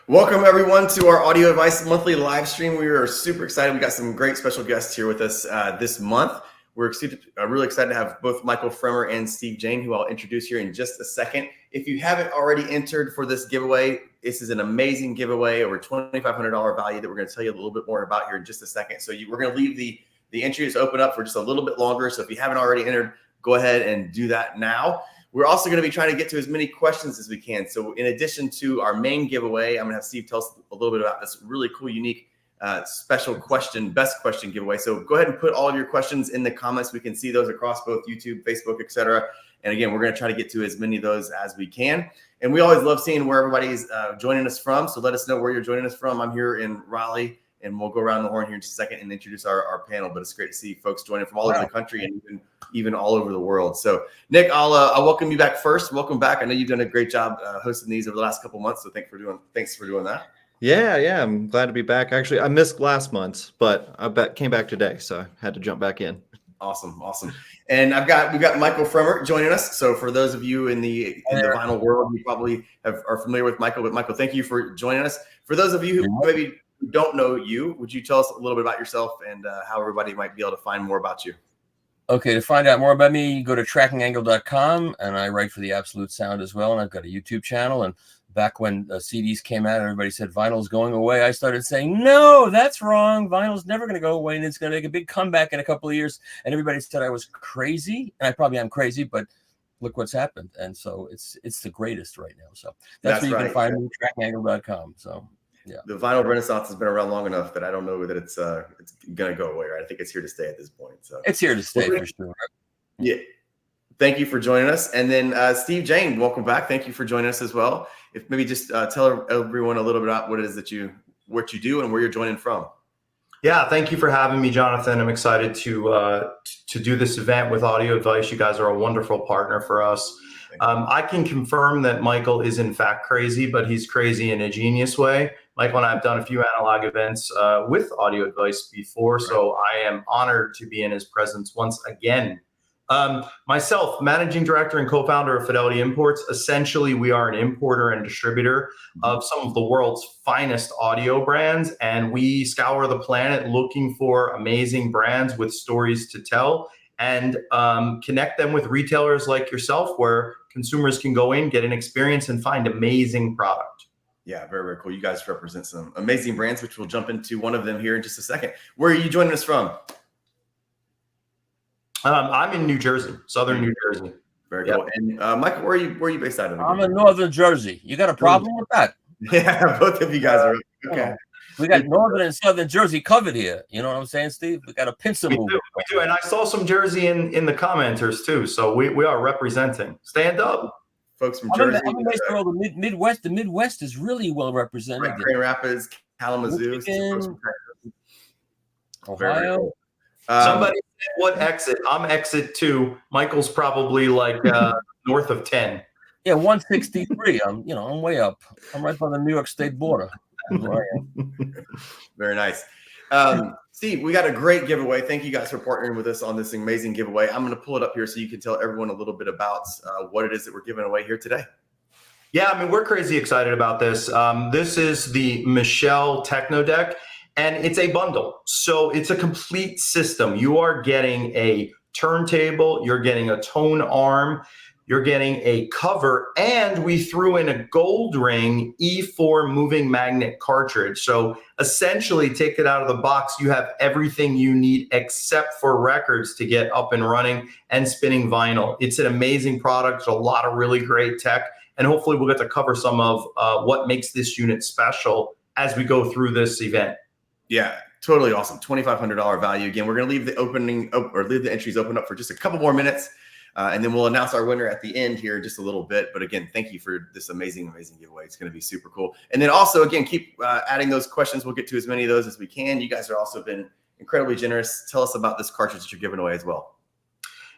Welcome everyone to our Audio Advice monthly live stream. We are super excited. We got some great special guests here with us this month. We're really excited to have both Michael Fremer and Steve Jane, who I'll introduce here in just a second. If you haven't already entered for this giveaway, this is an amazing giveaway, over $2,500 value that we're going to tell you a little bit more about here in just a second. So we're going to leave the entries open up for just a little bit longer. So if you haven't already entered, go ahead and do that now. We're also going to be trying to get to as many questions as we can. So in addition to our main giveaway, I'm going to have Steve tell us a little bit about this really cool, unique, special question, best question giveaway. So go ahead and put all of your questions in the comments. We can see those across both YouTube, Facebook, etc. And again, we're going to try to get to as many of those as we can. And we always love seeing where everybody's joining us from. So let us know where you're joining us from. I'm here in Raleigh, and we'll go around the horn here in just a second and introduce our panel. But it's great to see folks joining from all over the country and even all over the world. So Nick, I'll welcome you back first. Welcome back. I know you've done a great job hosting these over the last couple of months. So thanks for doing that. Yeah. I'm glad to be back. Actually, I missed last month, but I came back today, so I had to jump back in. Awesome. And we've got Michael Fremer joining us. So for those of you in the vinyl world, you probably are familiar with Michael. But Michael, thank you for joining us. For those of you who maybe don't know you, would you tell us a little bit about yourself and how everybody might be able to find more about you? Okay, to find out more about me, go to trackingangle.com, and I write for the Absolute Sound as well, and I've got a YouTube channel. And back when CDs came out, everybody said vinyl's going away. I started saying, no, that's wrong. Vinyl's never going to go away, and it's going to make a big comeback in a couple of years. And everybody said I was crazy, and I probably am crazy, but look what's happened. And so it's the greatest right now. So that's where you can find me, trackingangle.com. So yeah, the vinyl renaissance has been around long enough that I don't know that it's going to go away. Right? I think it's here to stay at this point. So it's here to stay for sure. Yeah. Thank you for joining us. And then Steve Jane, welcome back. Thank you for joining us as well. If maybe just tell everyone a little bit about what it is that what you do and where you're joining from. Yeah, thank you for having me, Jonathan. I'm excited to do this event with Audio Advice. You guys are a wonderful partner for us. I can confirm that Michael is in fact crazy, but he's crazy in a genius way. Michael and I have done a few analog events with Audio Advice before, so I am honored to be in his presence once again. Myself, managing director and co-founder of Fidelity Imports. Essentially, we are an importer and distributor of some of the world's finest audio brands, and we scour the planet looking for amazing brands with stories to tell and connect them with retailers like yourself, where consumers can go in, get an experience, and find amazing product. Yeah, very, very cool. You guys represent some amazing brands, which we'll jump into one of them here in just a second. Where are you joining us from? I'm in New Jersey, southern New Jersey. Very cool. And Michael, where are you based out of? I'm in northern Jersey. You got a problem with that? Yeah, both of you guys are. Okay. We got northern and southern Jersey covered here. You know what I'm saying, Steve? We got a pincer move. We do. And I saw some Jersey in the commenters too. So we are representing. Stand up. Folks from Jersey. I'm the Midwest. The Midwest is really well represented. Grand Rapids, Kalamazoo, Ohio. Somebody said what exit? I'm exit 2. Michael's probably like north of 10. Yeah, 163. I'm way up. I'm right by the New York State border. Very nice. Steve, we got a great giveaway. Thank you guys for partnering with us on this amazing giveaway. I'm going to pull it up here so you can tell everyone a little bit about what it is that we're giving away here today. Yeah, I mean, we're crazy excited about this. This is the Michell Tecnodec, and it's a bundle. So it's a complete system. You are getting a turntable, you're getting a tone arm, you're getting a cover, and we threw in a gold ring E4 moving magnet cartridge. So essentially, take it out of the box, you have everything you need except for records to get up and running and spinning vinyl. It's an amazing product, a lot of really great tech, and hopefully we'll get to cover some of what makes this unit special as we go through this event. Yeah, totally awesome. $2,500 value. Again, we're going to leave the entries open up for just a couple more minutes. And then we'll announce our winner at the end here in just a little bit. But again, thank you for this amazing giveaway. It's going to be super cool. And then also, again, keep adding those questions. We'll get to as many of those as we can. You guys have also been incredibly generous. Tell us about this cartridge that you're giving away as well.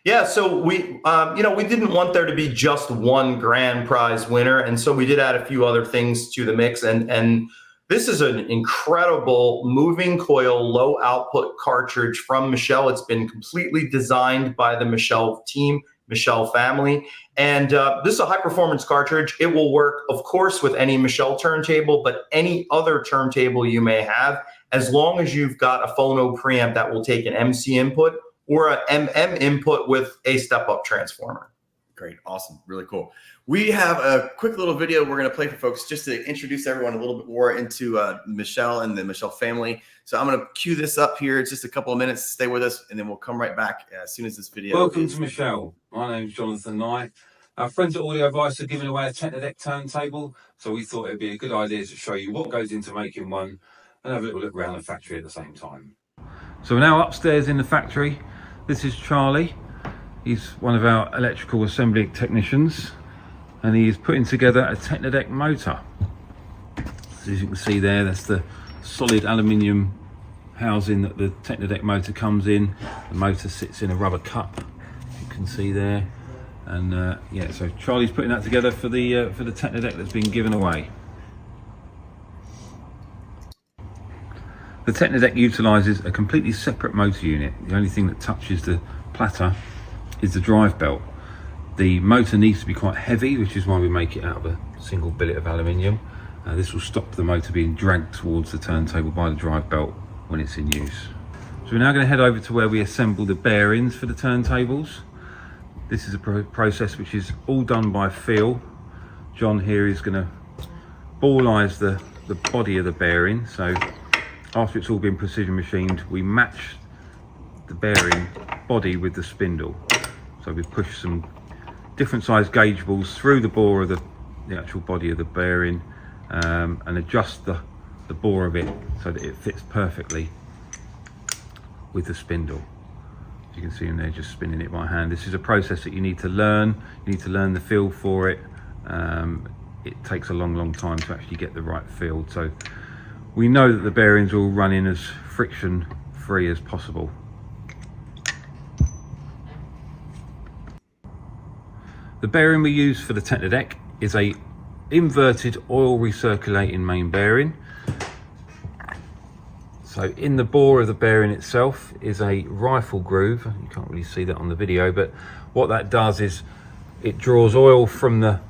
Yeah, so we didn't want there to be just one grand prize winner. And so we did add a few other things to the mix. And this is an incredible moving coil, low output cartridge from Michell. It's been completely designed by the Michell team, Michell family. And this is a high performance cartridge. It will work, of course, with any Michell turntable, but any other turntable you may have, as long as you've got a phono preamp that will take an MC input or an MM input with a step-up transformer. Great. Awesome. Really cool. We have a quick little video we're going to play for folks just to introduce everyone a little bit more into Michell and the Michell family. So I'm going to cue this up here. It's just a couple of minutes. Stay with us, and then we'll come right back as soon as this video. Welcome to Michell. My name's Jonathan Knight. Our friends at Audio Advice are giving away a Tecnodec turntable, so we thought it'd be a good idea to show you what goes into making one and have a little look around the factory at the same time. So we're now upstairs in the factory. This is Charlie. He's one of our electrical assembly technicians, and he is putting together a Tecnodec motor. As you can see there, that's the solid aluminium housing that the Tecnodec motor comes in. The motor sits in a rubber cup, you can see there. And yeah, so Charlie's putting that together for the Tecnodec that's been given away. The Tecnodec utilises a completely separate motor unit. The only thing that touches the platter is the drive belt. The motor needs to be quite heavy, which is why we make it out of a single billet of aluminium. This will stop the motor being dragged towards the turntable by the drive belt when it's in use. So we're now going to head over to where we assemble the bearings for the turntables. This is a process which is all done by feel. John here is going to ballize the body of the bearing. So after it's all been precision machined, we match the bearing body with the spindle. So we push some different size gauge balls through the bore of the actual body of the bearing and adjust the bore of it so that it fits perfectly with the spindle. As you can see in there, just spinning it by hand. This is a process that you need to learn. You need to learn the feel for it. It takes a long time to actually get the right feel. So we know that the bearings will run in as friction free as possible. The bearing we use for the Tecnodec is a inverted oil recirculating main bearing. So in the bore of the bearing itself is a rifle groove. You can't really see that on the video, but what that does is it draws oil from the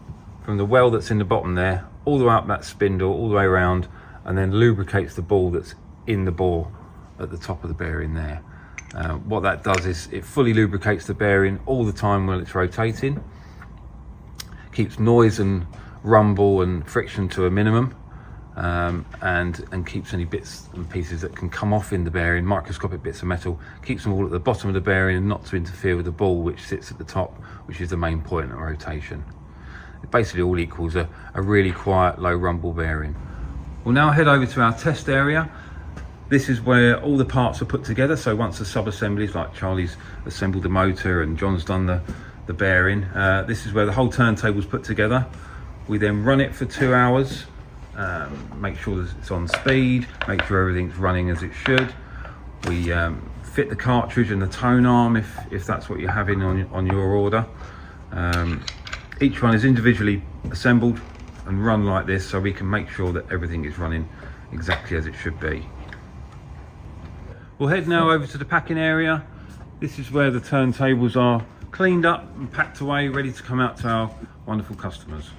well that's in the bottom there, all the way up that spindle, all the way around, and then lubricates the ball that's in the bore at the top of the bearing there. What that does is it fully lubricates the bearing all the time while it's rotating. Keeps noise and rumble and friction to a minimum, and keeps any bits and pieces that can come off in the bearing, microscopic bits of metal, keeps them all at the bottom of the bearing and not to interfere with the ball which sits at the top, which is the main point of rotation. It basically all equals a really quiet, low rumble bearing. We'll now head over to our test area. This is where all the parts are put together. So once the sub-assemblies, like Charlie's assembled the motor and John's done the bearing, this is where the whole turntable's put together. We then run it for 2 hours, make sure that it's on speed, make sure everything's running as it should. We fit the cartridge and the tone arm if that's what you're having on your order. Each one is individually assembled and run like this, so we can make sure that everything is running exactly as it should be. We'll head now over to the packing area. This is where the turntables are cleaned up and packed away, ready to come out to our wonderful customers.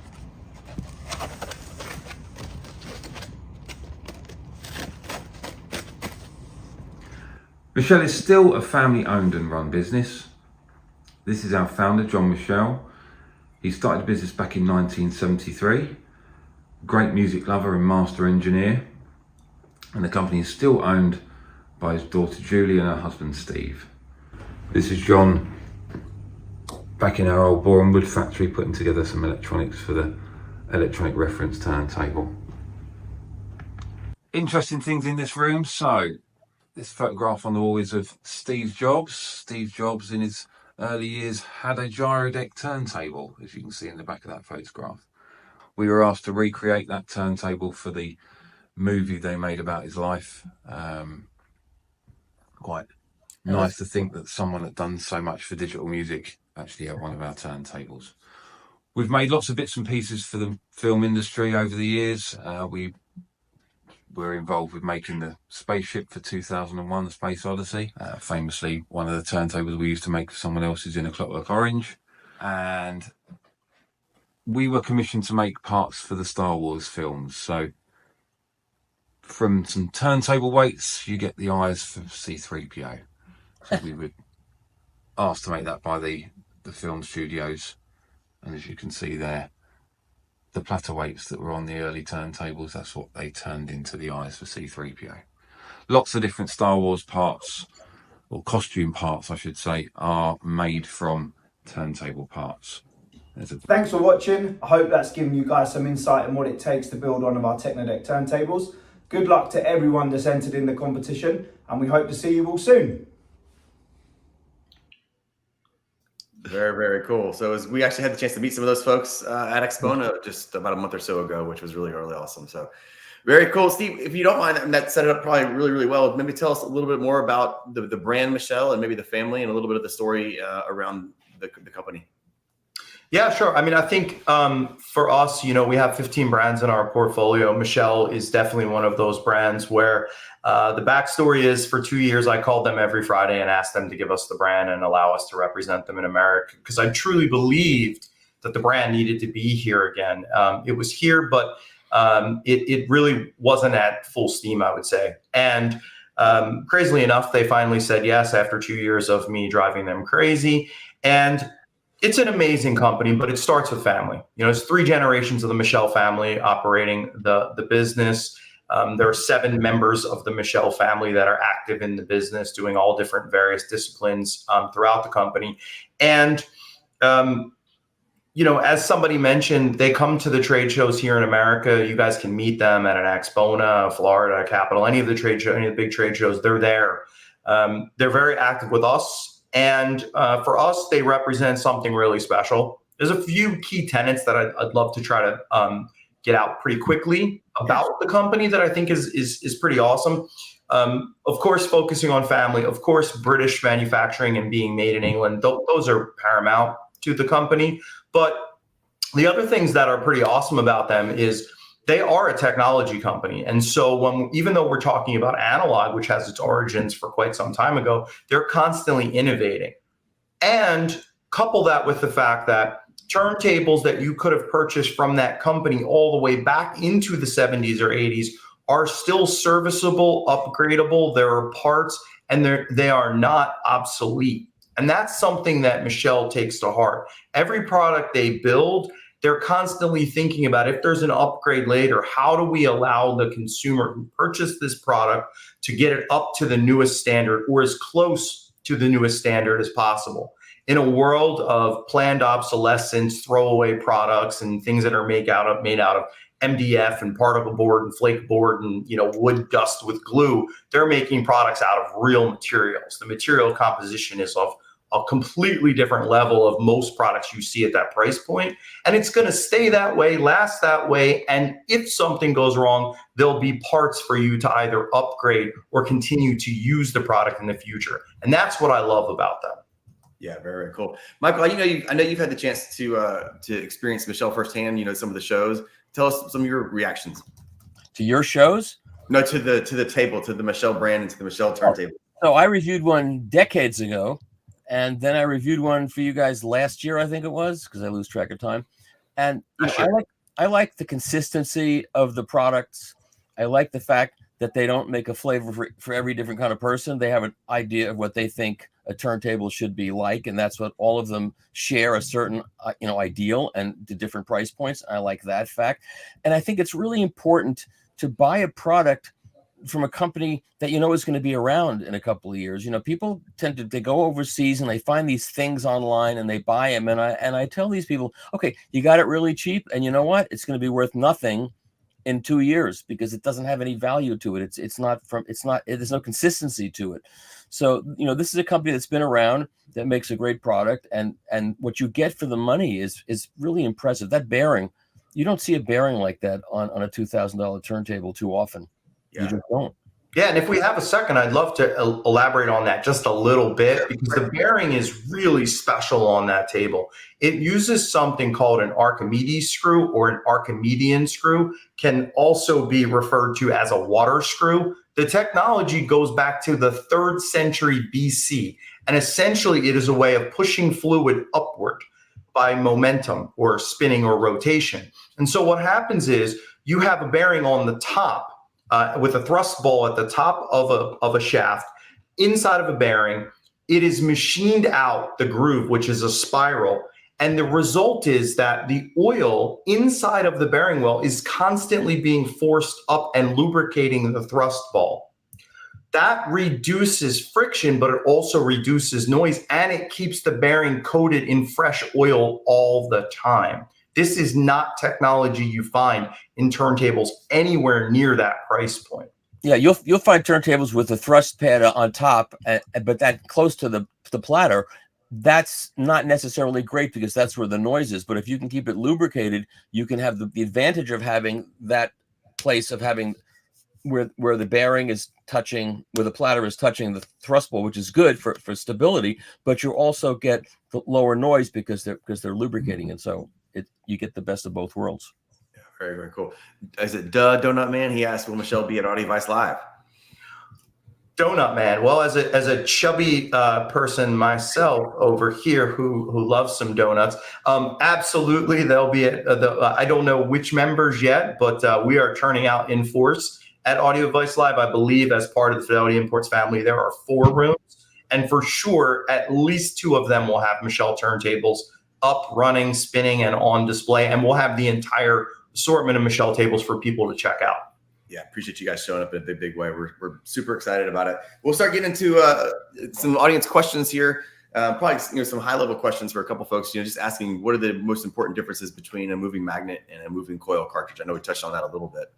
Michell is still a family owned and run business. This is our founder, John Michell. He started the business back in 1973. Great music lover and master engineer. And the company is still owned by his daughter Julie and her husband Steve. This is John back in our old Bourne Wood factory putting together some electronics for the electronic reference turntable. Interesting things in this room. So this photograph on the wall is of Steve Jobs. Steve Jobs in his early years had a Gyrotech turntable, as you can see in the back of that photograph. We were asked to recreate that turntable for the movie they made about his life. Quite nice to think that someone had done so much for digital music actually had one of our turntables. We've made lots of bits and pieces for the film industry over the years. We were involved with making the spaceship for 2001, The Space Odyssey. Famously, one of the turntables we used to make for someone else is in A Clockwork Orange. and we were commissioned to make parts for the Star Wars films. So from some turntable weights, you get the eyes for C-3PO. So we were asked to make that by the film studios. And as you can see there, the platter weights that were on the early turntables, that's what they turned into the eyes for C-3PO. Lots of different Star Wars parts, or costume parts, I should say, are made from turntable parts. Thanks for watching. I hope that's given you guys some insight on what it takes to build one of our Tecnodec turntables. Good luck to everyone that's entered in the competition, and we hope to see you all soon. Very, very cool. So we actually had the chance to meet some of those folks at Expona just about a month or so ago, which was really, really awesome. So very cool. Steve, if you don't mind, that set it up probably really, really well. Maybe tell us a little bit more about the brand Michell and maybe the family and a little bit of the story around the company. Yeah, sure. I mean, I think for us, we have 15 brands in our portfolio. Michell is definitely one of those brands where the backstory is for 2 years, I called them every Friday and asked them to give us the brand and allow us to represent them in America, because I truly believed that the brand needed to be here again. It was here, but it really wasn't at full steam, I would say. And crazily enough, they finally said yes after 2 years of me driving them crazy. And it's an amazing company, but it starts with family. It's 3 generations of the Michell family operating the business. There are 7 members of the Michell family that are active in the business, doing all different various disciplines throughout the company. And, as somebody mentioned, they come to the trade shows here in America. You guys can meet them at an Expona, Florida, Capital, any of the big trade shows. They're there. They're very active with us. And for us, they represent something really special. There's a few key tenets that I'd love to try to get out pretty quickly about the company that I think is pretty awesome. Of course, focusing on family, of course, British manufacturing and being made in England, those are paramount to the company. But the other things that are pretty awesome about them is they are a technology company. And so even though we're talking about analog, which has its origins for quite some time ago, they're constantly innovating. And couple that with the fact that turntables that you could have purchased from that company all the way back into the 70s or 80s are still serviceable, upgradable. There are parts, and they are not obsolete. And that's something that Michell takes to heart. Every product they build, they're constantly thinking about, if there's an upgrade later, how do we allow the consumer who purchased this product to get it up to the newest standard or as close to the newest standard as possible? In a world of planned obsolescence, throwaway products, and things that are made out of MDF and particle board and flake board and wood dust with glue, they're making products out of real materials. The material composition is of a completely different level of most products you see at that price point. And it's going to stay that way, last that way. And if something goes wrong, there'll be parts for you to either upgrade or continue to use the product in the future. And that's what I love about them. Yeah, very, very cool. Michael, I know you've had the chance to experience Michell firsthand, some of the shows. Tell us some of your reactions. To your shows? No, to the table, to the Michell brand and to the Michell turntable. So I reviewed one decades ago. And then I reviewed one for you guys last year, I think it was, because I lose track of time. And I like the consistency of the products. I like the fact that they don't make a flavor for every different kind of person. They have an idea of what they think a turntable should be like, and that's what all of them share, a certain ideal and the different price points. I like that fact. And I think it's really important to buy a product from a company that is going to be around in a couple of years. People they go overseas and they find these things online and they buy them. And I tell these people, okay, you got it really cheap, and you know what? It's going to be worth nothing in 2 years because it doesn't have any value to it. There's no consistency to it. So, this is a company that's been around, that makes a great product, and what you get for the money is really impressive. That bearing, you don't see a bearing like that on a $2,000 turntable too often. Yeah. You just don't. Yeah, and if we have a second, I'd love to elaborate on that just a little bit, because the bearing is really special on that table. It uses something called an Archimedes screw, or an Archimedean screw, can also be referred to as a water screw. The technology goes back to the 3rd century BC, and essentially it is a way of pushing fluid upward. by momentum or spinning or rotation. And so what happens is you have a bearing on the top with a thrust ball at the top of a shaft inside of a bearing. It is machined out the groove, which is a spiral. And the result is that the oil inside of the bearing well is constantly being forced up and lubricating the thrust ball. That reduces friction, but it also reduces noise, and it keeps the bearing coated in fresh oil all the time. This is not technology you find in turntables anywhere near that price point. Yeah, you'll find turntables with a thrust pad on top, but that close to the platter, that's not necessarily great because that's where the noise is. But if you can keep it lubricated, you can have the advantage of having that place of having where the bearing is touching, where the platter is touching the thrust ball, which is good for stability. But you also get the lower noise because they're lubricating it, so you get the best of both worlds. Very, very cool. Is it Donut Man? He asked, will Michelle be at Audio Advice Live? Donut Man. Well, as a chubby person myself over here who loves some donuts, absolutely they'll be at I don't know which members yet, but we are turning out in force at Audio Advice Live. I believe as part of the Fidelity Imports family, there are 4 rooms, and for sure, at least 2 of them will have Michell turntables up, running, spinning, and on display, and we'll have the entire assortment of Michell tables for people to check out. Yeah, appreciate you guys showing up in a big way. We're super excited about it. We'll start getting into some audience questions here. Probably some high level questions for a couple folks. Just asking what are the most important differences between a moving magnet and a moving coil cartridge. I know we touched on that a little bit.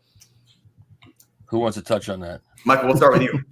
Who wants to touch on that? Michael, we'll start with you.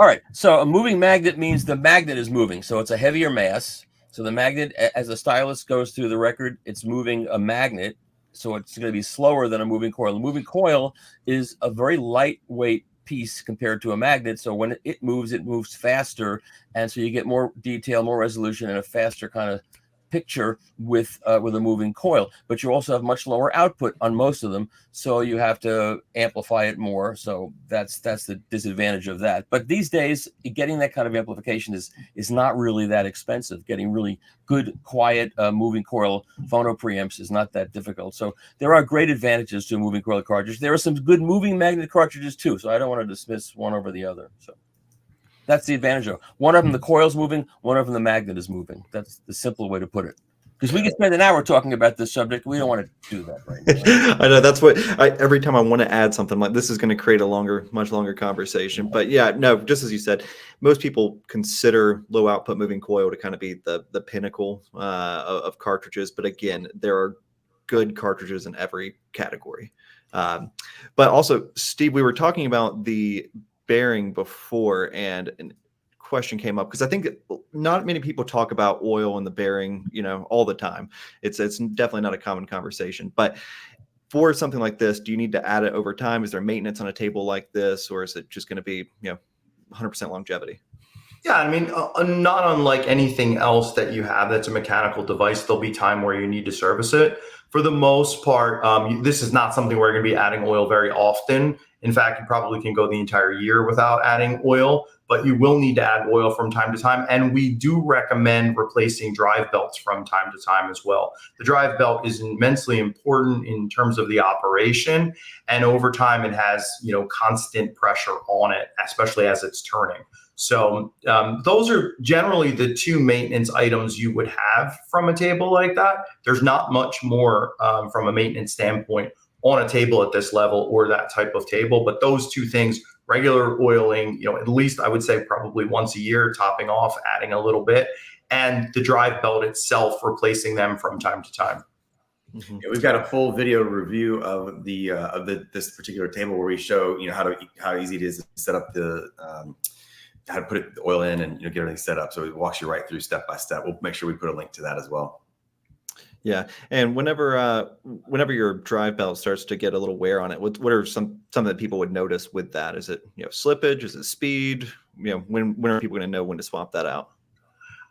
All right. So a moving magnet means the magnet is moving, so it's a heavier mass. So the magnet, as the stylus goes through the record, it's moving a magnet. So it's going to be slower than a moving coil. A moving coil is a very lightweight piece compared to a magnet. So when it moves faster. And so you get more detail, more resolution, and a faster kind of picture with a moving coil. But you also have much lower output on most of them. So you have to amplify it more. So that's the disadvantage of that. But these days, getting that kind of amplification is not really that expensive. Getting really good, quiet moving coil phono preamps is not that difficult. So there are great advantages to a moving coil cartridge. There are some good moving magnet cartridges too. So I don't want to dismiss one over the other. So that's the advantage of it. One of them, the coil's moving. One of them, the magnet is moving. That's the simple way to put it. Because we can spend an hour talking about this subject. We don't want to do that right now. I know that's what every time I want to add something like this is going to create a much longer conversation. But yeah, no, just as you said, most people consider low output moving coil to kind of be the pinnacle of cartridges. But again, there are good cartridges in every category. But also, Steve, we were talking about the bearing before, and a question came up because I think not many people talk about oil in the bearing, all the time. It's definitely not a common conversation. But for something like this, do you need to add it over time? Is there maintenance on a table like this, or is it just going to be 100% longevity? Yeah, I mean, not unlike anything else that you have that's a mechanical device, there'll be time where you need to service it. For the most part, this is not something we're going to be adding oil very often. In fact, you probably can go the entire year without adding oil, but you will need to add oil from time to time. And we do recommend replacing drive belts from time to time as well. The drive belt is immensely important in terms of the operation. And over time, it has, constant pressure on it, especially as it's turning. So those are generally the 2 maintenance items you would have from a table like that. There's not much more from a maintenance standpoint on a table at this level or that type of table. But those 2 things, regular oiling, at least I would say probably once a year, topping off, adding a little bit, and the drive belt itself, replacing them from time to time. Mm-hmm. Yeah, we've got a full video review of this particular table where we show how easy it is to set up the how to put the oil in and get everything set up. So it walks you right through step by step. We'll make sure we put a link to that as well. Yeah, and whenever your drive belt starts to get a little wear on it, what are some that people would notice with that? Is it slippage? Is it speed? When are people going to know when to swap that out?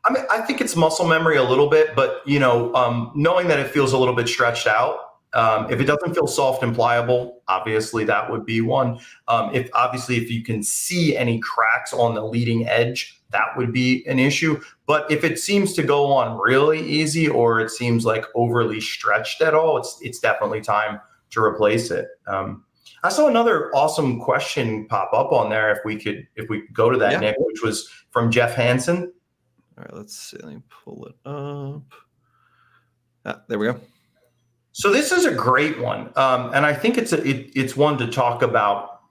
I mean, I think it's muscle memory a little bit, but knowing that it feels a little bit stretched out If it doesn't feel soft and pliable, obviously that would be one. If you can see any cracks on the leading edge, that would be an issue. But if it seems to go on really easy, or it seems like overly stretched at all, it's definitely time to replace it. I saw another awesome question pop up on there. If we could go to that, Yeah. Nick, which was from Jeff Hansen. All right, let's see. Let me pull it up. There we go. So this is a great one, and I think it's one to talk about.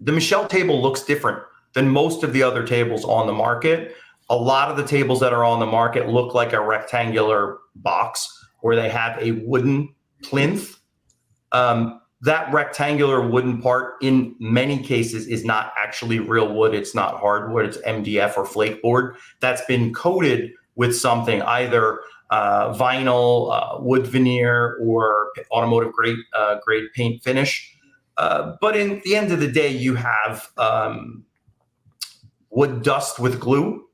The Michell table looks different than most of the other tables on the market. A lot of the tables that are on the market look like a rectangular box where they have a wooden plinth. That rectangular wooden part, in many cases, is not actually real wood. It's not hardwood. It's MDF or flake board that's been coated with something, either vinyl, wood veneer, or automotive grade paint finish. But in the end of the day, you have wood dust with glue.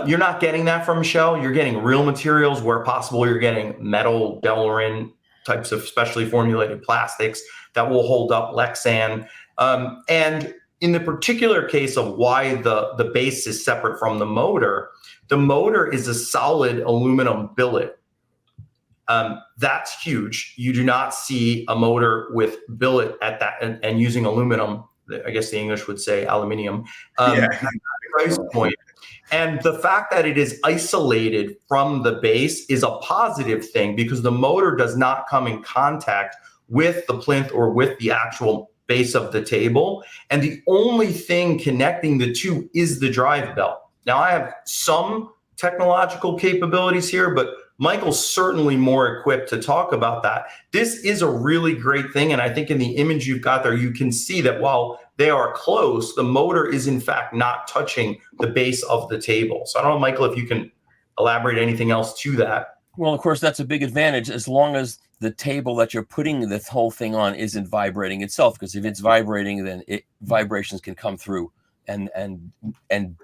You're not getting that from Michell. You're getting real materials. Where possible, you're getting metal, Delrin types of specially formulated plastics that will hold up Lexan. And in the particular case of why the base is separate from the motor is a solid aluminum billet. That's huge. You do not see a motor with billet at that and using aluminum. I guess the English would say aluminium. Price point. And the fact that it is isolated from the base is a positive thing, because the motor does not come in contact with the plinth or with the actual base of the table. And the only thing connecting the two is the drive belt. Now, I have some technological capabilities here, but Michael's certainly more equipped to talk about that. This is a really great thing. And I think in the image you've got there, you can see that while they are close, the motor is in fact not touching the base of the table. So I don't know, Michael, if you can elaborate anything else to that. Well, of course, that's a big advantage as long as the table that you're putting this whole thing on isn't vibrating itself. Because if it's vibrating, then vibrations can come through and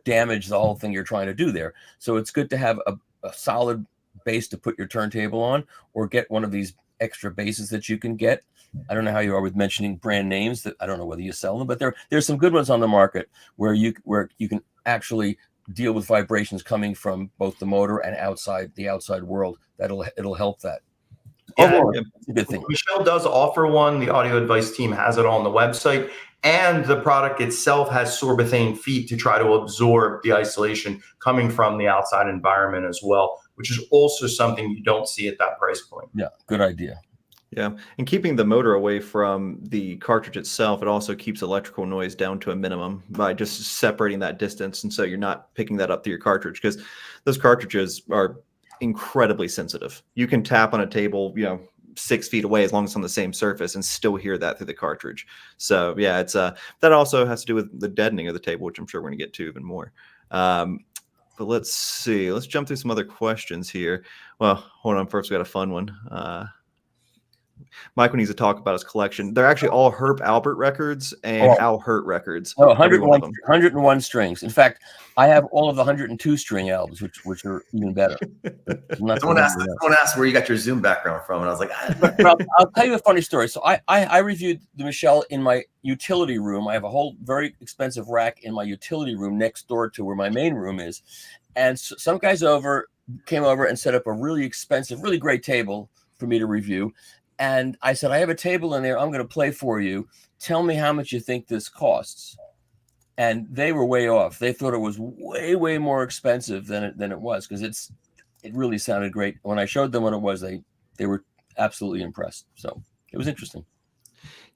damage the whole thing you're trying to do there. So it's good to have a solid base to put your turntable on, or get one of these extra bases that you can get. I don't know how you are with mentioning brand names. That I don't know whether you sell them, but there's some good ones on the market where you can actually deal with vibrations coming from both the motor and the outside world. It'll help that. Yeah, it's a good thing. Michell does offer one. The Audio Advice team has it on the website, and the product itself has sorbethane feet to try to absorb the isolation coming from the outside environment as well, which is also something you don't see at that price point. Yeah, good idea. Yeah, and keeping the motor away from the cartridge itself, it also keeps electrical noise down to a minimum by just separating that distance. And so you're not picking that up through your cartridge, because those cartridges are incredibly sensitive. You can tap on a table, 6 feet away, as long as it's on the same surface, and still hear that through the cartridge. So yeah, it's that also has to do with the deadening of the table, which I'm sure we're going to get to even more. But let's see. Let's jump through some other questions here. Well, hold on. First, we got a fun one. Michael needs to talk about his collection. They're actually all Herb Albert records and Al Hurt records. Oh, 101 strings. In fact, I have all of the 102 string albums, which are even better. Someone asked where you got your Zoom background from, and I was like, I'll tell you a funny story. So I reviewed the Michell in my utility room. I have a whole very expensive rack in my utility room next door to where my main room is. And so some guys came over and set up a really expensive, really great table for me to review. And I said, I have a table in there. I'm going to play for you. Tell me how much you think this costs. And they were way off. They thought it was way, way more expensive than it was, because it really sounded great. When I showed them what it was, they were absolutely impressed. So it was interesting.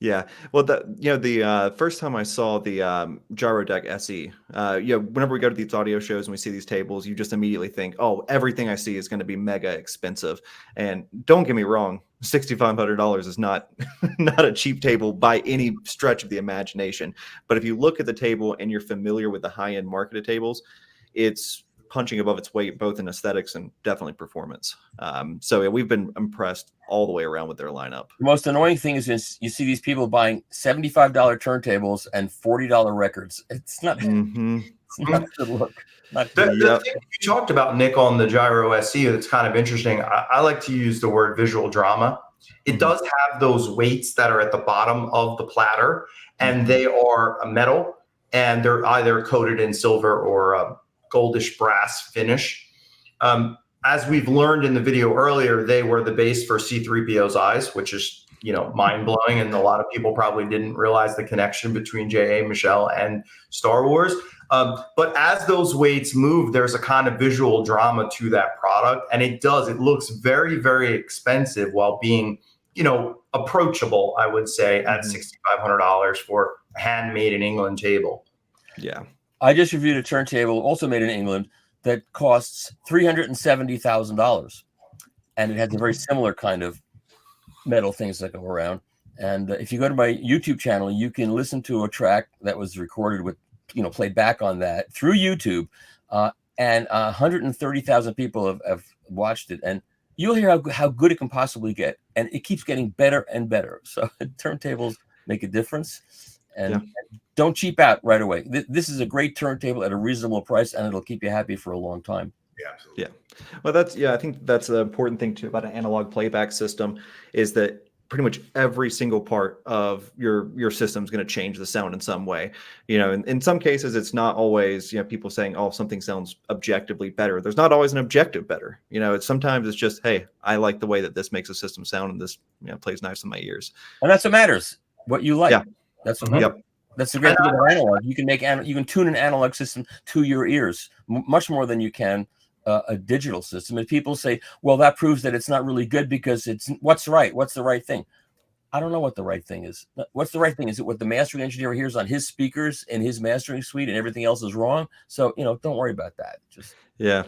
Yeah. Well, the first time I saw the Gyrotech SE, whenever we go to these audio shows and we see these tables, you just immediately think, oh, everything I see is going to be mega expensive. And don't get me wrong, $6,500 is not a cheap table by any stretch of the imagination. But if you look at the table and you're familiar with the high-end marketed tables, it's punching above its weight, both in aesthetics and definitely performance. So yeah, we've been impressed all the way around with their lineup. The most annoying thing is you see these people buying $75 turntables and $40 records. It's not, it's not good look. The thing you talked about, Nick, on the Gyro SE, that's kind of interesting. I like to use the word visual drama. It does have those weights that are at the bottom of the platter, and they are a metal, and they're either coated in silver or a goldish brass finish. As we've learned in the video earlier, they were the base for C-3PO's eyes, which is, you know, mind-blowing, and a lot of people probably didn't realize the connection between J.A. Michell and Star Wars. But as those weights move, there's a kind of visual drama to that product, and it looks very, very expensive while being, you know, approachable, I would say, at $6,500 for a handmade in England table. Yeah. I just reviewed a turntable, also made in England, that costs $370,000, and it has a very similar kind of metal things that go around. And if you go to my YouTube channel, you can listen to a track that was recorded with, you know, played back on that through YouTube, and 130,000 people have watched it, and you'll hear how good it can possibly get, and it keeps getting better and better. So turntables make a difference, and don't cheap out right away. This is a great turntable at a reasonable price, and it'll keep you happy for a long time. Yeah, absolutely. Yeah. Well, I think that's the important thing too about an analog playback system is that pretty much every single part of your system is going to change the sound in some way. You know, in some cases, it's not always, you know, people saying, oh, something sounds objectively better. There's not always an objective better. You know, sometimes it's just, hey, I like the way that this makes a system sound, and this, you know, plays nice in my ears. And that's what matters. What you like. Yeah. That's what matters. That's the great thing about analog. You can tune an analog system to your ears much more than you can a digital system. And people say, well, that proves that it's not really good because it's what's right. What's the right thing? I don't know what the right thing is. What's the right thing? Is it what the mastering engineer hears on his speakers in his mastering suite and everything else is wrong? So, you know, don't worry about that. Just yeah.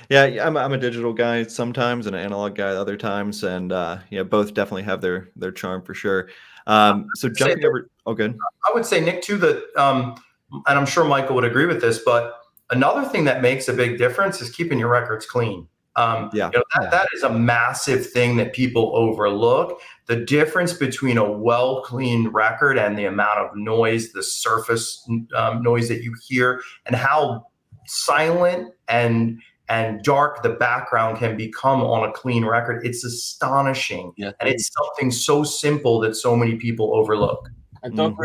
I'm a digital guy sometimes and an analog guy other times, and both definitely have their charm for sure. So jumping over, good. I would say, Nick, too, that and I'm sure Michael would agree with this, but another thing that makes a big difference is keeping your records clean. That is a massive thing that people overlook. The difference between a well-cleaned record and the amount of noise, the surface noise that you hear, and how silent and dark the background can become on a clean record. It's astonishing. Yeah. And it's something so simple that so many people overlook. And don't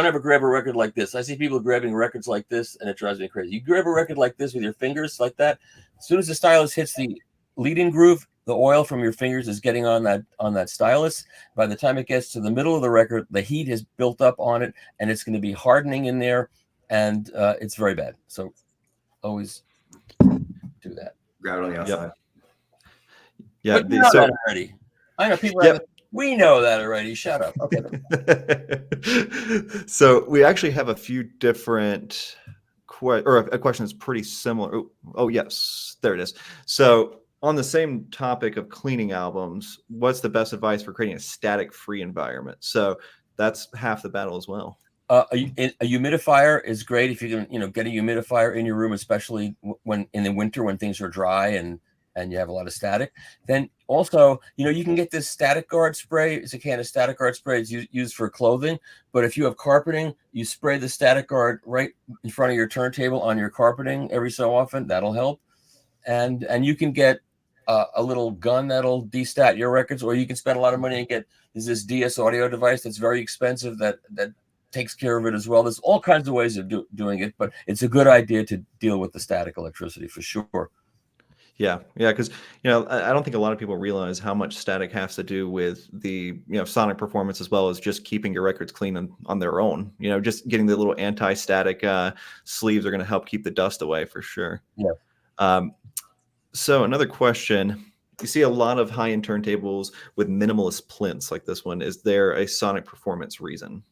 ever grab a record like this. I see people grabbing records like this, and it drives me crazy. You grab a record like this with your fingers like that. As soon as the stylus hits the lead-in groove, the oil from your fingers is getting on that stylus. By the time it gets to the middle of the record, the heat has built up on it, and it's going to be hardening in there, and it's very bad. So always do that. Grab it on the outside. Yeah, but you know that already. I know people have it. We know that already. Shut up. Okay. So we actually have a few different a question that's pretty similar. Oh, yes, there it is. So on the same topic of cleaning albums, what's the best advice for creating a static-free environment? So that's half the battle as well. A humidifier is great if you can, get a humidifier in your room, especially when in the winter when things are dry and you have a lot of static. Then also, you can get this static guard spray. It's a can of static guard spray. It's used for clothing. But if you have carpeting, you spray the static guard right in front of your turntable on your carpeting every so often. That'll help. And you can get a little gun that'll destat your records, or you can spend a lot of money and get this DS audio device that's very expensive that takes care of it as well. There's all kinds of ways of doing it, but it's a good idea to deal with the static electricity for sure. Yeah, because I don't think a lot of people realize how much static has to do with the sonic performance as well as just keeping your records clean on their own. Just getting the little anti-static sleeves are going to help keep the dust away for sure. Yeah. So another question: you see a lot of high-end turntables with minimalist plinths like this one. Is there a sonic performance reason?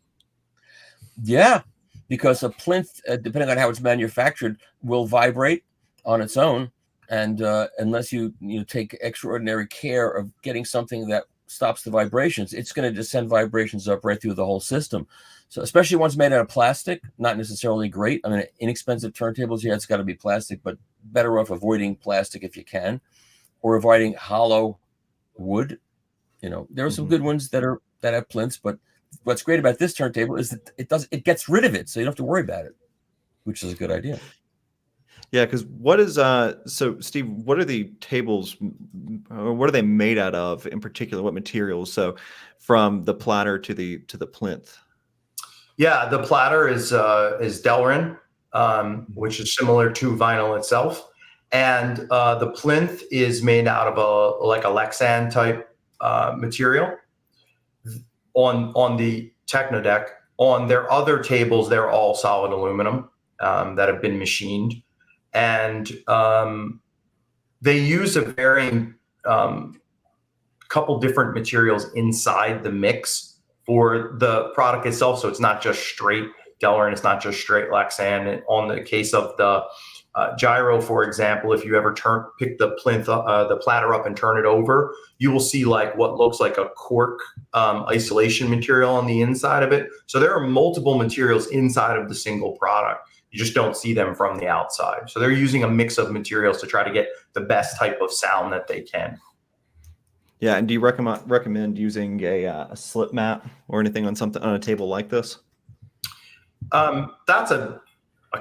Yeah, because a plinth, depending on how it's manufactured, will vibrate on its own. And unless you take extraordinary care of getting something that stops the vibrations, it's going to just send vibrations up right through the whole system. So especially ones made out of plastic, not necessarily great. I mean, inexpensive turntables, it's got to be plastic, but better off avoiding plastic if you can, or avoiding hollow wood. There are some good ones that have plinths, but what's great about this turntable is that it gets rid of it, so you don't have to worry about it, which is a good idea. Yeah, because what is so Steve, what are the tables, what are they made out of in particular? What materials? So from the platter to the plinth. Yeah, the platter is Delrin, which is similar to vinyl itself, and the plinth is made out of a Lexan type material. On the Tecnodec, on their other tables, they're all solid aluminum that have been machined, and they use a varying couple different materials inside the mix for the product itself. So it's not just straight Delrin, it's not just straight Lexan. And on the case of the gyro, for example, if you ever pick the plinth up, the platter up and turn it over, you will see like what looks like a cork isolation material on the inside of it. So there are multiple materials inside of the single product. You just don't see them from the outside. So they're using a mix of materials to try to get the best type of sound that they can. Yeah, and do you recommend using a slip mat or anything on a table like this? That's a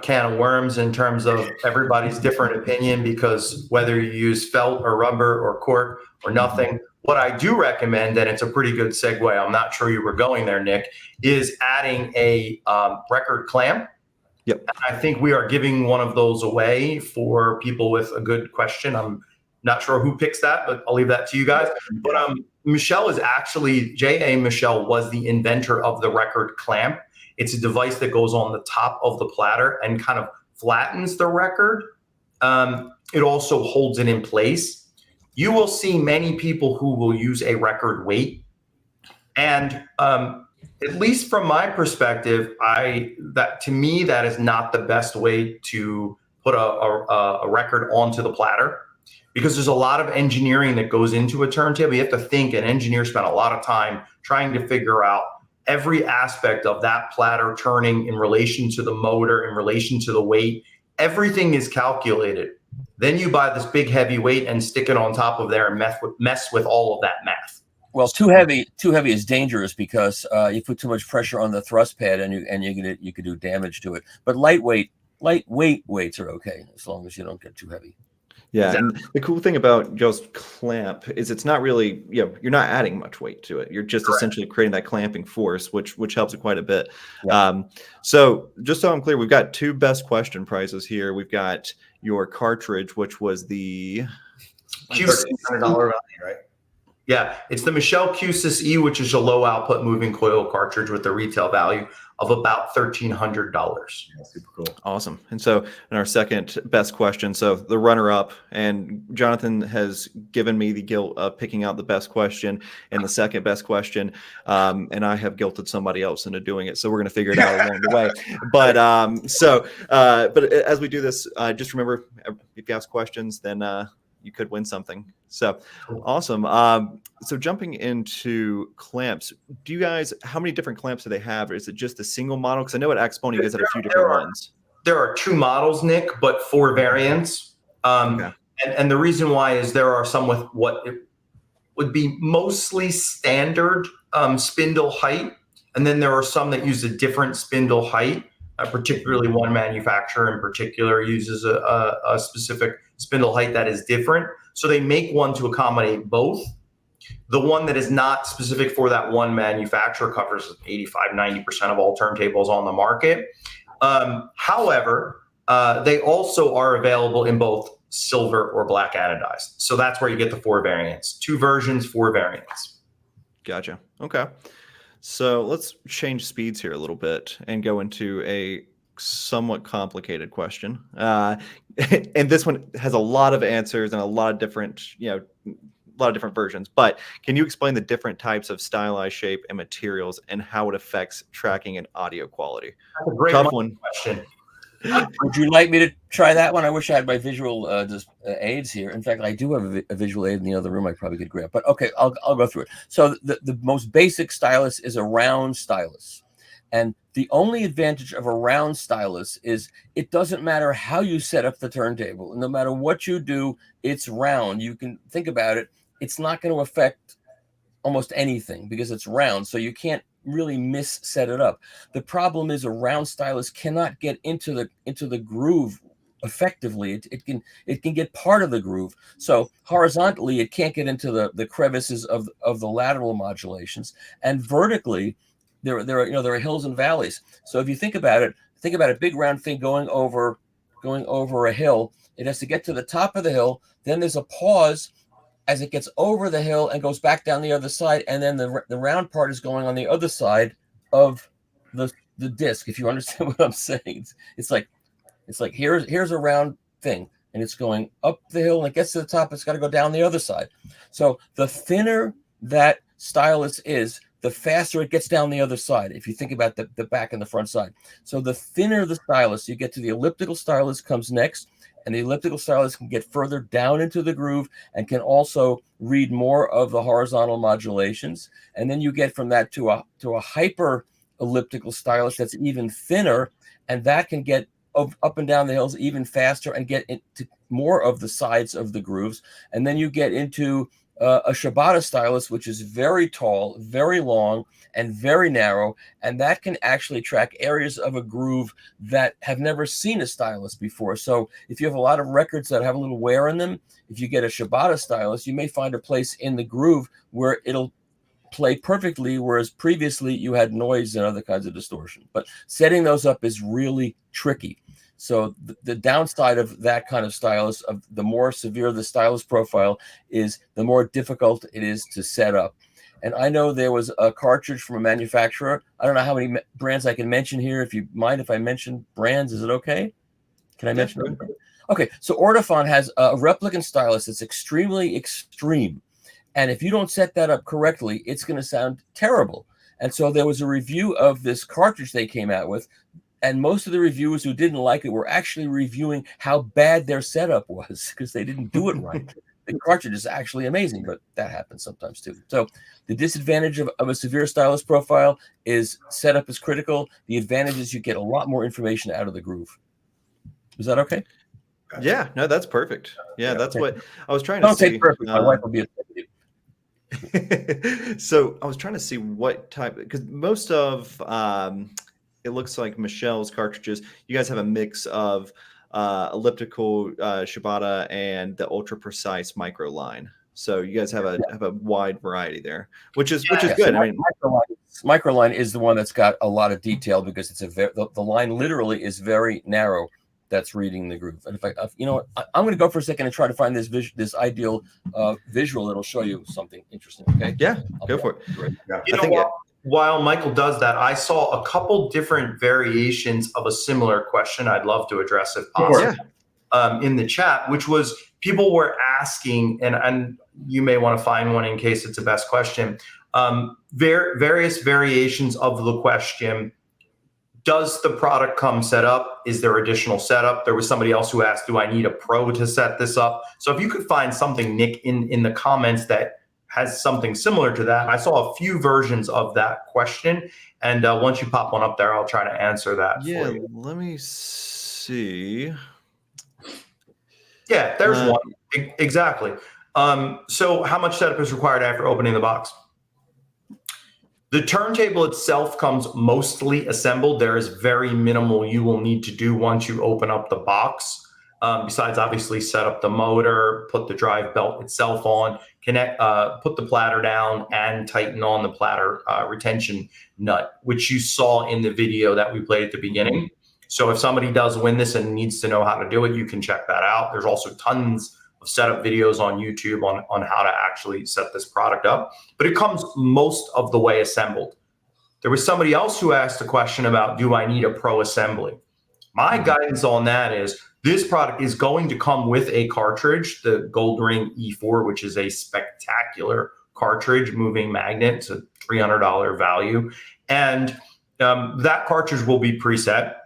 can of worms in terms of everybody's different opinion, because whether you use felt or rubber or cork or nothing, what I do recommend, and it's a pretty good segue, I'm not sure you were going there, Nick, is adding a record clamp. Yep. And I think we are giving one of those away for people with a good question. I'm not sure who picks that, but I'll leave that to you guys. But Michell is actually, J.A. Michell was the inventor of the record clamp. It's a device that goes on the top of the platter and kind of flattens the record. It also holds it in place. You will see many people who will use a record weight. And at least from my perspective, to me, that is not the best way to put a record onto the platter, because there's a lot of engineering that goes into a turntable. You have to think, and engineers spend a lot of time trying to figure out every aspect of that platter turning in relation to the motor, in relation to the weight. Everything is calculated. Then you buy this big heavy weight and stick it on top of there and mess with all of that math. Well, too heavy is dangerous, because you put too much pressure on the thrust pad and you could do damage to it. But lightweight weights are okay as long as you don't get too heavy. Yeah, and the cool thing about just clamp is it's not really, you're not adding much weight to it. You're just essentially creating that clamping force, which helps it quite a bit. Yeah. So just so I'm clear, we've got two best question prizes here. We've got your cartridge, which was the $1,300 value, right? Yeah, it's the Michell Q-Sys E, which is a low output moving coil cartridge with a retail value of about $1,300. Yeah, super cool. Awesome. And so in our second best question, so the runner up, and Jonathan has given me the guilt of picking out the best question and the second best question. And I have guilted somebody else into doing it. So we're going to figure it out along the way. But but as we do this, just remember, if you ask questions, then you could win something. So awesome. So jumping into clamps, do you guys, how many different clamps do they have? Is it just a single model? Because I know at Axpone you guys have a few different ones. There are 2 models, Nick, but 4 variants. Okay. And the reason why is there are some with what it would be mostly standard spindle height. And then there are some that use a different spindle height. Particularly one manufacturer in particular uses a specific spindle height that is different. So they make one to accommodate both. The one that is not specific for that one manufacturer covers 85-90% of all turntables on the market. However, they also are available in both silver or black anodized. So that's where you get the 4 variants. 2 versions, 4 variants. Gotcha. Okay. So let's change speeds here a little bit and go into a somewhat complicated question. And this one has a lot of answers and a lot of different, a lot of different versions. But can you explain the different types of stylized shape and materials and how it affects tracking and audio quality? That's a great Tough one. question. Would you like me to try that one? I wish I had my visual aids here. In fact, I do have a visual aid in the other room I probably could grab. But okay, I'll go through it. So the most basic stylus is a round stylus. And the only advantage of a round stylus is it doesn't matter how you set up the turntable. No matter what you do, it's round. You can think about it. It's not going to affect almost anything because it's round. So you can't really set it up. The problem is a round stylus cannot get into the groove effectively. It can get part of the groove. So horizontally, it can't get into the crevices of the lateral modulations, and vertically, there are hills and valleys. So if you think about a big round thing going over a hill. It has to get to the top of the hill. Then there's a pause as it gets over the hill and goes back down the other side, and then the round part is going on the other side of the disc. If you understand what I'm saying, it's like here's a round thing, and it's going up the hill, and it gets to the top. It's got to go down the other side. So the thinner that stylus is, the faster it gets down the other side. If you think about the back and the front side. So the thinner the stylus, you get to the elliptical stylus comes next, and the elliptical stylus can get further down into the groove and can also read more of the horizontal modulations. And then you get from that to a hyper elliptical stylus that's even thinner, and that can get up and down the hills even faster and get into more of the sides of the grooves. And then you get into a Shibata stylus, which is very tall, very long, and very narrow, and that can actually track areas of a groove that have never seen a stylus before. So if you have a lot of records that have a little wear in them, if you get a Shibata stylus, you may find a place in the groove where it'll play perfectly, whereas previously you had noise and other kinds of distortion. But setting those up is really tricky. So the downside of that kind of stylus, of the more severe the stylus profile is, the more difficult it is to set up. And I know there was a cartridge from a manufacturer. I don't know how many brands I can mention here. If you mind if I mention brands, is it okay? Can I mention them? Okay, so Ortofon has a replicant stylus that's extremely extreme. And if you don't set that up correctly, it's going to sound terrible. And so there was a review of this cartridge they came out with, and most of the reviewers who didn't like it were actually reviewing how bad their setup was because they didn't do it right. The cartridge is actually amazing, but that happens sometimes too. So the disadvantage of a severe stylus profile is setup is critical. The advantage is you get a lot more information out of the groove. Is that okay? Yeah, no, that's perfect. Yeah, that's what I was trying to Don't see. take perfect. My wife will be upset with you. So I was trying to see what type, because most of it looks like Michell's cartridges, you guys have a mix of elliptical Shibata and the ultra precise micro line. So you guys have a wide variety there, which is good. So I mean, microline is the one that's got a lot of detail because it's the line literally is very narrow. That's reading the groove. And if you know what, I'm going to go for a second and try to find this ideal visual that'll show you something interesting. Okay. Yeah, go for it. Yeah. While Michael does that, I saw a couple different variations of a similar question I'd love to address if possible in the chat, which was people were asking, and you may want to find one in case it's a best question, various variations of the question. Does the product come set up? Is there additional setup? There was somebody else who asked, do I need a pro to set this up? So if you could find something, Nick, in the comments that has something similar to that. I saw a few versions of that question. And once you pop one up there, I'll try to answer that for you. Let me see. Yeah, there's one. Exactly. So how much setup is required after opening the box? The turntable itself comes mostly assembled. There is very minimal you will need to do once you open up the box. Besides obviously set up the motor, put the drive belt itself on, connect, put the platter down, and tighten on the platter retention nut, which you saw in the video that we played at the beginning. So if somebody does win this and needs to know how to do it, you can check that out. There's also tons of setup videos on YouTube on how to actually set this product up, but it comes most of the way assembled. There was somebody else who asked a question about, do I need a pro assembly? My guidance on that is this product is going to come with a cartridge, the Goldring E4, which is a spectacular cartridge, moving magnet. It's a $300 value. And that cartridge will be preset.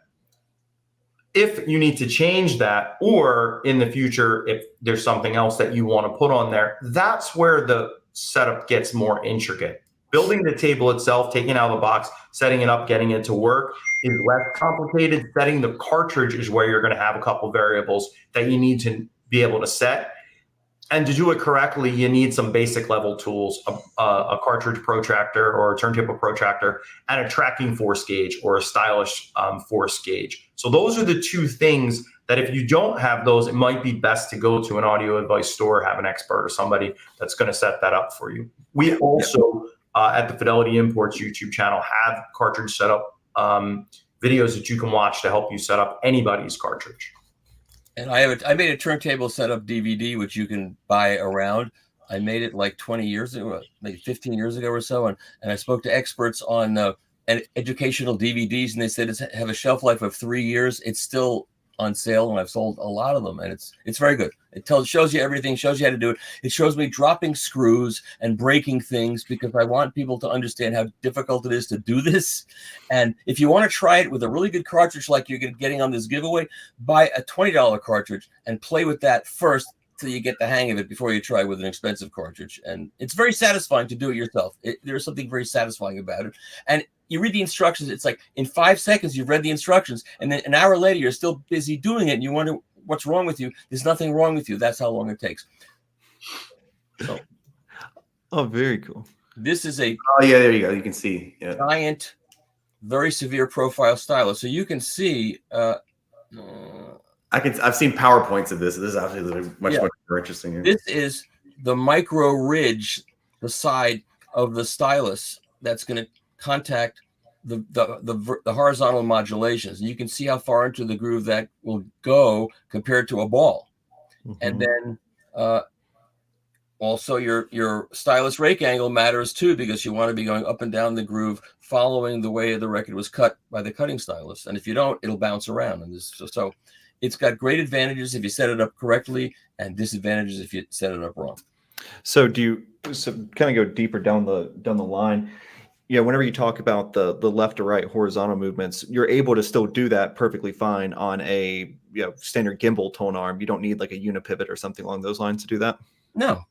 If you need to change that, or in the future, if there's something else that you want to put on there, that's where the setup gets more intricate. Building the table itself, taking it out of the box, setting it up, getting it to work is less complicated. Setting the cartridge is where you're going to have a couple variables that you need to be able to set. And to do it correctly, you need some basic level tools, a cartridge protractor or a turntable protractor, and a tracking force gauge or a Stylus force gauge. So those are the two things that if you don't have those, it might be best to go to an audio advice store, have an expert or somebody that's going to set that up for you. We also, at the Fidelity Imports YouTube channel, have cartridge setup videos that you can watch to help you set up anybody's cartridge. And I made a turntable setup DVD, which you can buy around. I made it like 20 years ago, maybe 15 years ago or so. And I spoke to experts on educational DVDs, and they said it's have a shelf life of 3 years. It's still on sale, and I've sold a lot of them, and it's very good. It shows you everything, shows you how to do it. It shows me dropping screws and breaking things, because I want people to understand how difficult it is to do this. And if you want to try it with a really good cartridge like you're getting on this giveaway, buy a $20 cartridge and play with that first till you get the hang of it before you try with an expensive cartridge. And it's very satisfying to do it yourself. There's something very satisfying about it. And you read the instructions, it's like in 5 seconds you've read the instructions, and then an hour later you're still busy doing it, and you wonder what's wrong with you. There's nothing wrong with you. That's how long it takes. So, oh, very cool. This is a there you go. You can see giant, very severe profile stylus. So you can see. I've seen PowerPoints of this. This is actually much more interesting here. This is the micro ridge, the side of the stylus that's going to contact the horizontal modulations, and you can see how far into the groove that will go compared to a ball. And then also your stylus rake angle matters too, because you want to be going up and down the groove following the way the record was cut by the cutting stylus, and if you don't, it'll bounce around. And so it's got great advantages if you set it up correctly, and disadvantages if you set it up wrong. So kind of go deeper down the line. Whenever you talk about the left to right horizontal movements, you're able to still do that perfectly fine on a standard gimbal tone arm. You don't need like a unipivot or something along those lines to do that. No,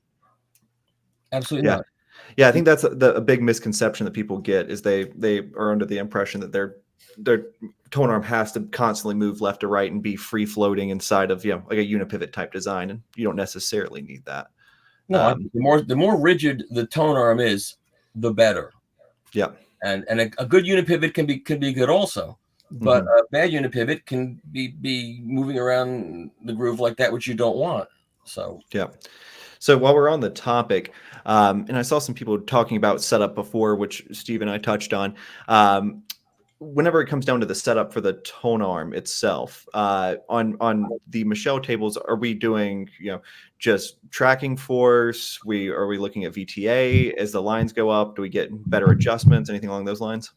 absolutely not. Yeah, I think that's a big misconception that people get, is they are under the impression that their tone arm has to constantly move left to right and be free floating inside of like a unipivot type design, and you don't necessarily need that. No, the more rigid the tone arm is, the better. Yeah, and a good unipivot can be good also, but a bad unipivot can be moving around the groove like that, which you don't want. So yeah. So while we're on the topic, and I saw some people talking about setup before, which Steve and I touched on. Whenever it comes down to the setup for the tone arm itself, on the Michell tables, are we doing just tracking force? Are we looking at VTA as the lines go up? Do we get better adjustments? Anything along those lines?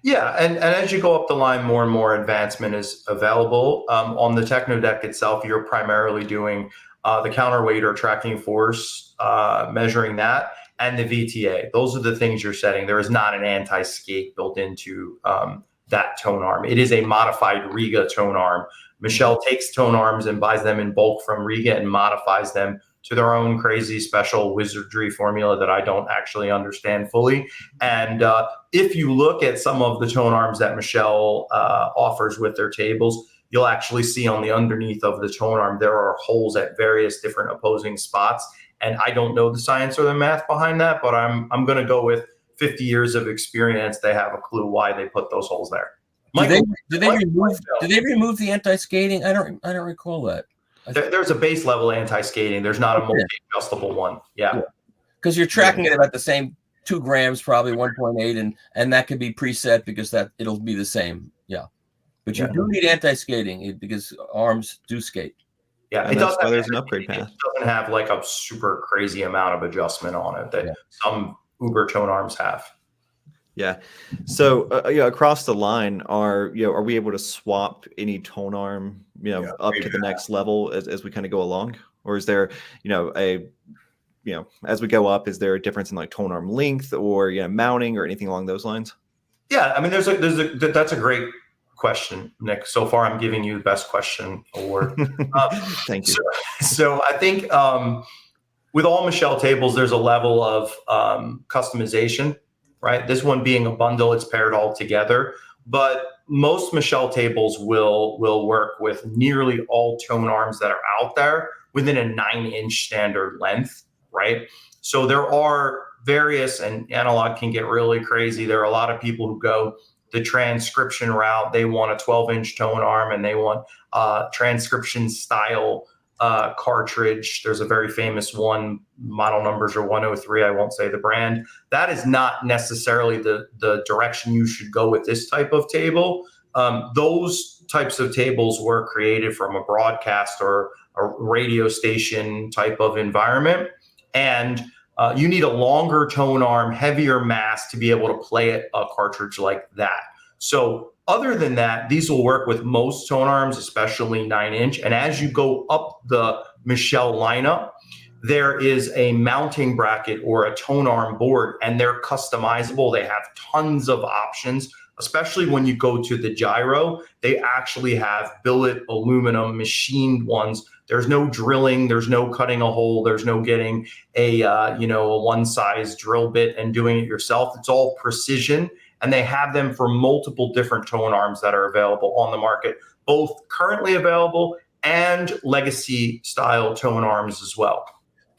Yeah, and as you go up the line, more and more advancement is available. On the Tecnodec itself, you're primarily doing the counterweight or tracking force, measuring that, and the VTA. Those are the things you're setting. There is not an anti-skate built into that tone arm. It is a modified Riga tone arm. Michell takes tone arms and buys them in bulk from Riga and modifies them to their own crazy special wizardry formula that I don't actually understand fully. And if you look at some of the tone arms that Michell offers with their tables, you'll actually see on the underneath of the tone arm, there are holes at various different opposing spots. And I don't know the science or the math behind that, but I'm going to go with 50 years of experience. They have a clue why they put those holes there. Do they remove the anti-skating? I don't recall that. There's a base level anti-skating. There's not a multi-adjustable one. Yeah. Because you're tracking it about the same 2 grams, probably 1.8, and that could be preset because it'll be the same. Yeah. But you do need anti-skating because arms do skate. Yeah, it does. There's an upgrade path. It doesn't have like a super crazy amount of adjustment on it that some Uber tone arms have. Yeah. So across the line, are we able to swap any tone arm up to the next level as we kind of go along, or is there as we go up, is there a difference in like tone arm length or mounting or anything along those lines? Yeah, I mean, that's a great question, Nick. So far, I'm giving you the best question award. Thank you. So I think with all Michell tables, there's a level of customization, right? This one being a bundle, it's paired all together. But most Michell tables will work with nearly all tone arms that are out there within a 9-inch standard length, right? So there are various, and analog can get really crazy. There are a lot of people who go the transcription route. They want a 12-inch tone arm, and they want transcription style cartridge. There's a very famous one, model numbers are 103. I won't say the brand. That is not necessarily the direction you should go with this type of table. Those types of tables were created from a broadcast or a radio station type of environment. And you need a longer tone arm, heavier mass to be able to play a cartridge like that. So other than that, these will work with most tone arms, especially 9-inch. And as you go up the Michell lineup, there is a mounting bracket or a tone arm board, and they're customizable. They have tons of options, especially when you go to the gyro. They actually have billet aluminum machined ones. There's no drilling, there's no cutting a hole, there's no getting a one size drill bit and doing it yourself. It's all precision, and they have them for multiple different tone arms that are available on the market, both currently available and legacy style tone arms as well.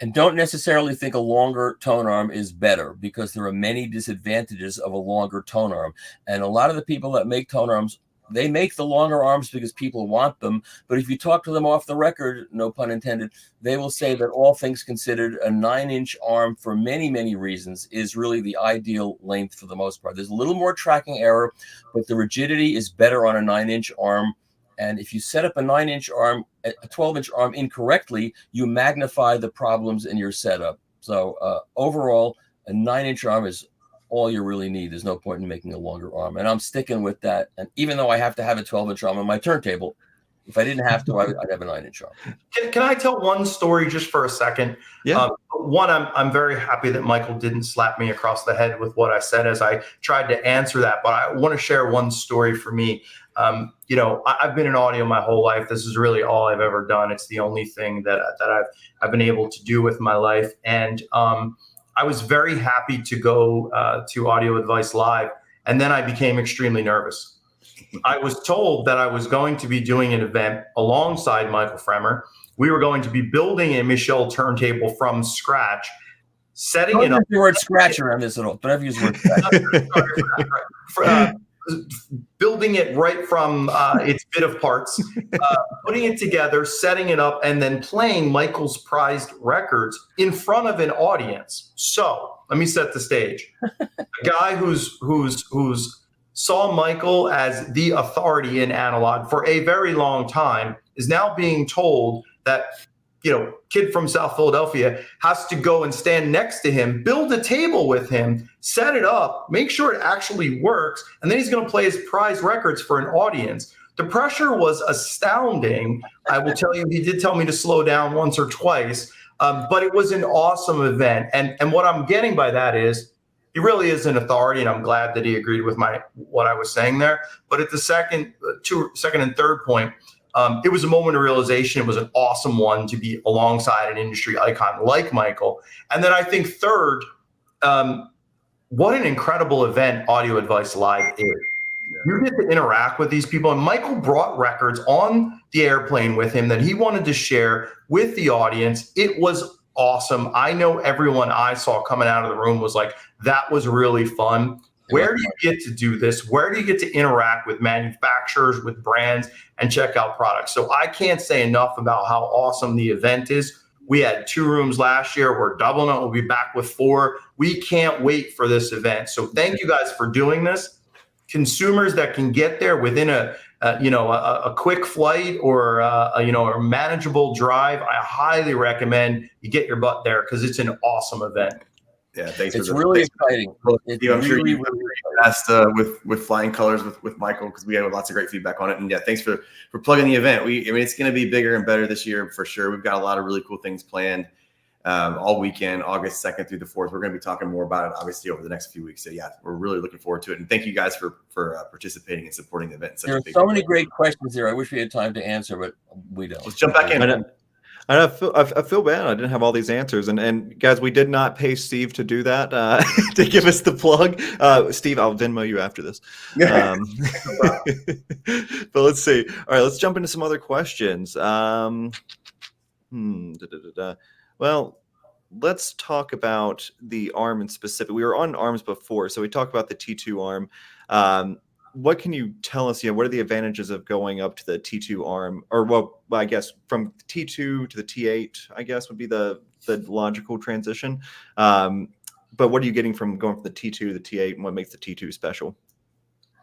And don't necessarily think a longer tone arm is better, because there are many disadvantages of a longer tone arm. And a lot of the people that make tone arms, they make the longer arms because people want them. But if you talk to them off the record, no pun intended, they will say that all things considered, a 9-inch arm for many, many reasons is really the ideal length for the most part. There's a little more tracking error, but the rigidity is better on a 9-inch arm. And if you set up a 9-inch arm, a 12-inch arm incorrectly, you magnify the problems in your setup. So overall, a 9-inch arm is all you really need. There's no point in making a longer arm. And I'm sticking with that. And even though I have to have a 12-inch arm on my turntable, if I didn't have to, I'd have a 9-inch arm. Can I tell one story just for a second? Yeah. One, I'm very happy that Michael didn't slap me across the head with what I said as I tried to answer that. But I want to share one story for me. I've been in audio my whole life. This is really all I've ever done. It's the only thing that I've been able to do with my life. And I was very happy to go to Audio Advice Live. And then I became extremely nervous. I was told that I was going to be doing an event alongside Michael Fremer. We were going to be building a Michell turntable from scratch, setting it up. Don't use the word scratch around this at all. Don't ever use the word scratch. Building it right from its bit of parts, putting it together, setting it up, and then playing Michael's prized records in front of an audience. So let me set the stage. A guy who's saw Michael as the authority in analog for a very long time is now being told that, kid from South Philadelphia has to go and stand next to him, build a table with him, set it up, make sure it actually works, and then he's going to play his prize records for an audience. The pressure was astounding. I will tell you, he did tell me to slow down once or twice, but it was an awesome event. And what I'm getting by that is he really is an authority, and I'm glad that he agreed with what I was saying there. But at the second and third point, it was a moment of realization. It was an awesome one to be alongside an industry icon like Michael. And then I think third, what an incredible event Audio Advice Live is. You get to interact with these people. And Michael brought records on the airplane with him that he wanted to share with the audience. It was awesome. I know everyone I saw coming out of the room was like, that was really fun. Where do you get to do this? Where do you get to interact with manufacturers, with brands, and check out products? So I can't say enough about how awesome the event is. We had 2 rooms last year. We're doubling it. We'll be back with 4. We can't wait for this event. So thank you guys for doing this. Consumers that can get there within a quick flight or a manageable drive, I highly recommend you get your butt there because it's an awesome event. Yeah, thanks. It's really exciting. I'm sure you asked with Flying Colors with Michael, because we had lots of great feedback on it. And yeah, thanks for plugging the event. It's going to be bigger and better this year for sure. We've got a lot of really cool things planned all weekend, August 2nd through the 4th. We're going to be talking more about it, obviously, over the next few weeks. So yeah, we're really looking forward to it. And thank you guys for participating and supporting the event. There are so many great questions here. I wish we had time to answer, but we don't. Let's jump back in. I feel bad I didn't have all these answers. And guys, we did not pay Steve to do that, to give us the plug. Steve, I'll Venmo you after this. But let's see. All right, let's jump into some other questions. Well, let's talk about the arm in specific. We were on arms before, so we talked about the T2 arm. What can you tell us? What are the advantages of going up to the T2 arm, or well, I guess from T2 to the T8, I guess would be the logical transition. But what are you getting from going from the T2 to the T8, and what makes the T2 special?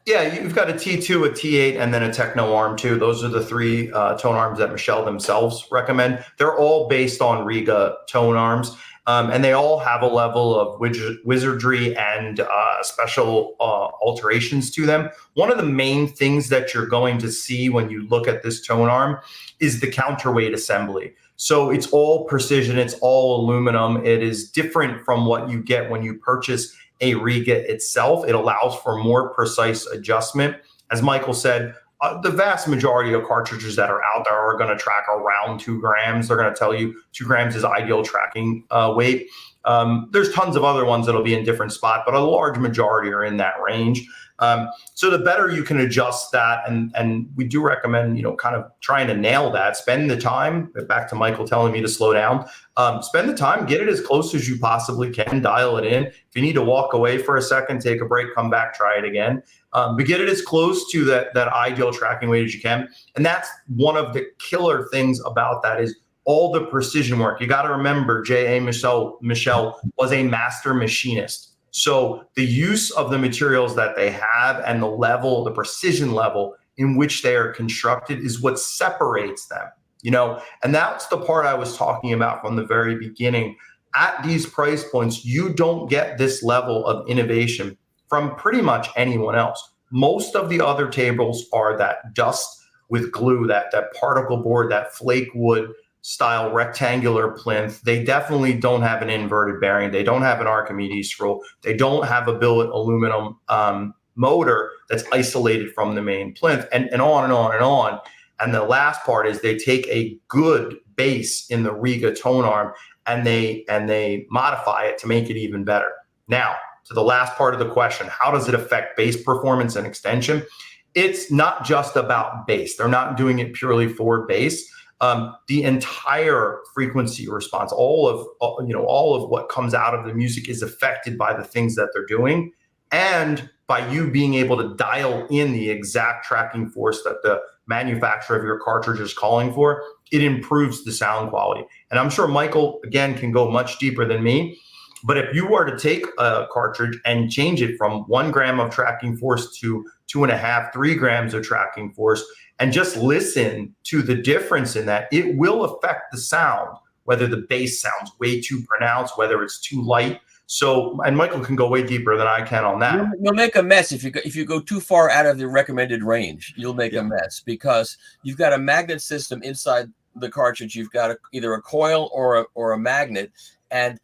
Yeah, you've got a T2, a T8, and then a Techno arm too. Those are the three tone arms that Michell themselves recommend. They're all based on Riga tone arms, and they all have a level of wizardry and special alterations to them. One of the main things that you're going to see when you look at this tone arm is the counterweight assembly. So it's all precision, it's all aluminum. It is different from what you get when you purchase a Riga itself. It allows for more precise adjustment. As Michael said, the vast majority of cartridges that are out there are going to track around 2 grams. They're going to tell you 2 grams is ideal tracking weight. There's tons of other ones that'll be in different spot, but a large majority are in that range. So the better you can adjust that, and we do recommend, kind of trying to nail that. Spend the time, back to Michael telling me to slow down, spend the time, get it as close as you possibly can, dial it in. If you need to walk away for a second, take a break, come back, try it again. But get it as close to that ideal tracking weight as you can. And that's one of the killer things about that is all the precision work. You got to remember, J.A. Michell was a master machinist. So the use of the materials that they have and the precision level in which they are constructed is what separates them, and that's the part I was talking about from the very beginning. At these price points, you don't get this level of innovation from pretty much anyone else. Most of the other tables are that dust with glue, that particle board, that flake wood style rectangular plinth. They definitely don't have an inverted bearing. They don't have an Archimedes scroll. They don't have a billet aluminum motor that's isolated from the main plinth, and on and on and on. And the last part is they take a good base in the Riga tone arm and they modify it to make it even better. Now, to the last part of the question, how does it affect bass performance and extension? It's not just about bass. They're not doing it purely for bass. The entire frequency response, all of what comes out of the music is affected by the things that they're doing, and by you being able to dial in the exact tracking force that the manufacturer of your cartridge is calling for. It improves the sound quality. And I'm sure Michael, again, can go much deeper than me. But if you were to take a cartridge and change it from 1 gram of tracking force to 2.5, 3 grams of tracking force, and just listen to the difference in that, it will affect the sound, whether the bass sounds way too pronounced, whether it's too light. So, and Michael can go way deeper than I can on that. You'll make a mess if you go too far out of the recommended range. You'll make a mess because you've got a magnet system inside the cartridge. You've got either a coil or a magnet, and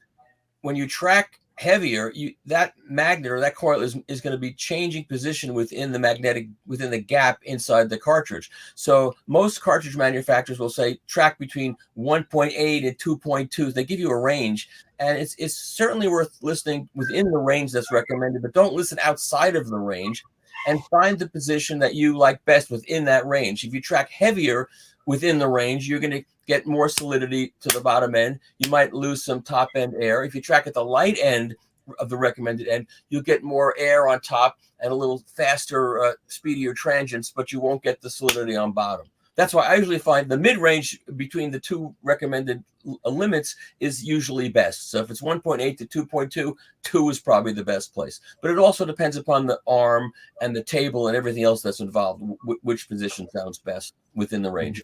when you track heavier, that magnet or that coil is going to be changing position within the gap inside the cartridge. So most cartridge manufacturers will say track between 1.8 and 2.2. They give you a range, and it's certainly worth listening within the range that's recommended, but don't listen outside of the range, and find the position that you like best within that range. If you track heavier within the range, you're going to get more solidity to the bottom end. You might lose some top end air. If you track at the light end of the recommended end, you'll get more air on top and a little faster, speedier transients, but you won't get the solidity on bottom. That's why I usually find the mid-range between the two recommended limits is usually best. So if it's 1.8 to 2.2, 2 is probably the best place. But it also depends upon the arm and the table and everything else that's involved, which position sounds best within the range.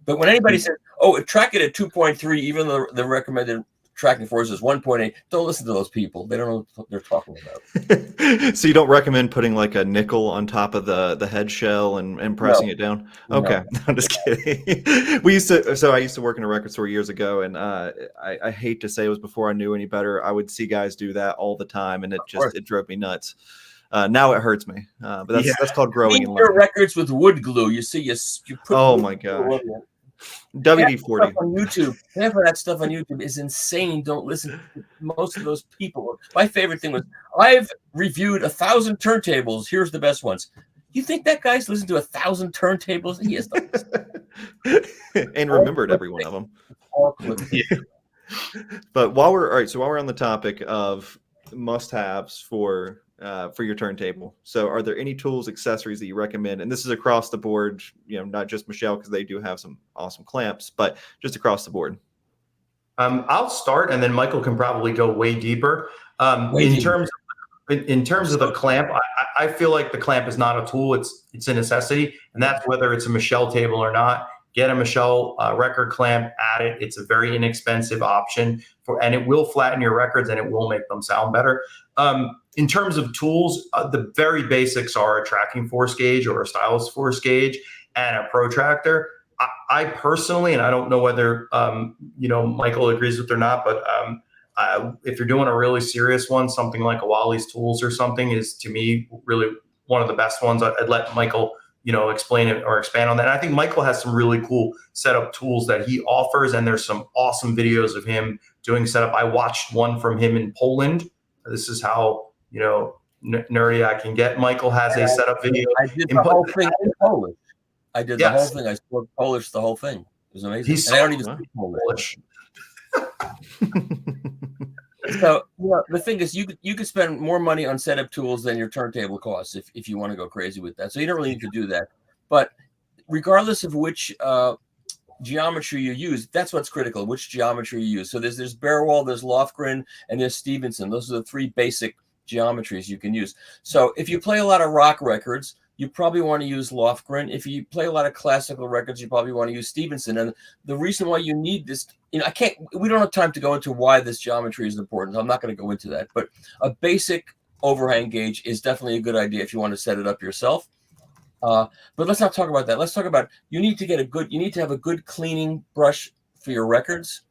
But when anybody says, track it at 2.3, even though the recommended tracking force is 1.8, don't listen to those people. They don't know what they're talking about. So you don't recommend putting like a nickel on top of the head shell and pressing it down? Okay, no. I'm just kidding. I used to work in a record store years ago, and I hate to say it was before I knew any better. I would see guys do that all the time, and it drove me nuts. Now it hurts me, but that's called growing. Clean your records with wood glue. You see, you put. Oh my gosh. WD-40 on YouTube. Half of that stuff on YouTube is insane. Don't listen to most of those people. My favorite thing was, I've reviewed 1,000 turntables. Here's the best ones. You think that guy's listened to 1,000 turntables? He is. and remembered every one of them. But while we're on the topic of must-haves for your turntable, so are there any tools, accessories that you recommend? And this is across the board, not just Michell, because they do have some awesome clamps, but just across the board. I'll start, and then Michael can probably go way deeper. In terms of the clamp, I feel like the clamp is not a tool; it's a necessity, and that's whether it's a Michell table or not. Get a Michell record clamp, add it. It's a very inexpensive option and it will flatten your records and it will make them sound better. In terms of tools, the very basics are a tracking force gauge or a stylus force gauge and a protractor. I personally, and I don't know whether Michael agrees with it or not, but if you're doing a really serious one, something like a Wally's Tools or something is, to me, really one of the best ones. I'd let Michael explain it or expand on that. And I think Michael has some really cool setup tools that he offers, and there's some awesome videos of him doing setup. I watched one from him in Poland. This is how nerdy I can get. Michael has a setup video. I did the whole thing in Polish. I did the whole thing. I spoke Polish the whole thing. It was amazing. And I don't even speak Polish. So the thing is, you could spend more money on setup tools than your turntable costs if you want to go crazy with that. So you don't really need to do that. But regardless of which geometry you use, that's what's critical, which geometry you use. So there's Bearwall, there's Lofgren, and there's Stevenson. Those are the three basic geometries you can use. So if you play a lot of rock records, you probably want to use Lofgren. If you play a lot of classical records, you probably want to use Stevenson. And the reason why you need this, we don't have time to go into why this geometry is important. I'm not going to go into that. But a basic overhang gauge is definitely a good idea if you want to set it up yourself. But let's not talk about that. Let's talk about you need to have a good cleaning brush for your records.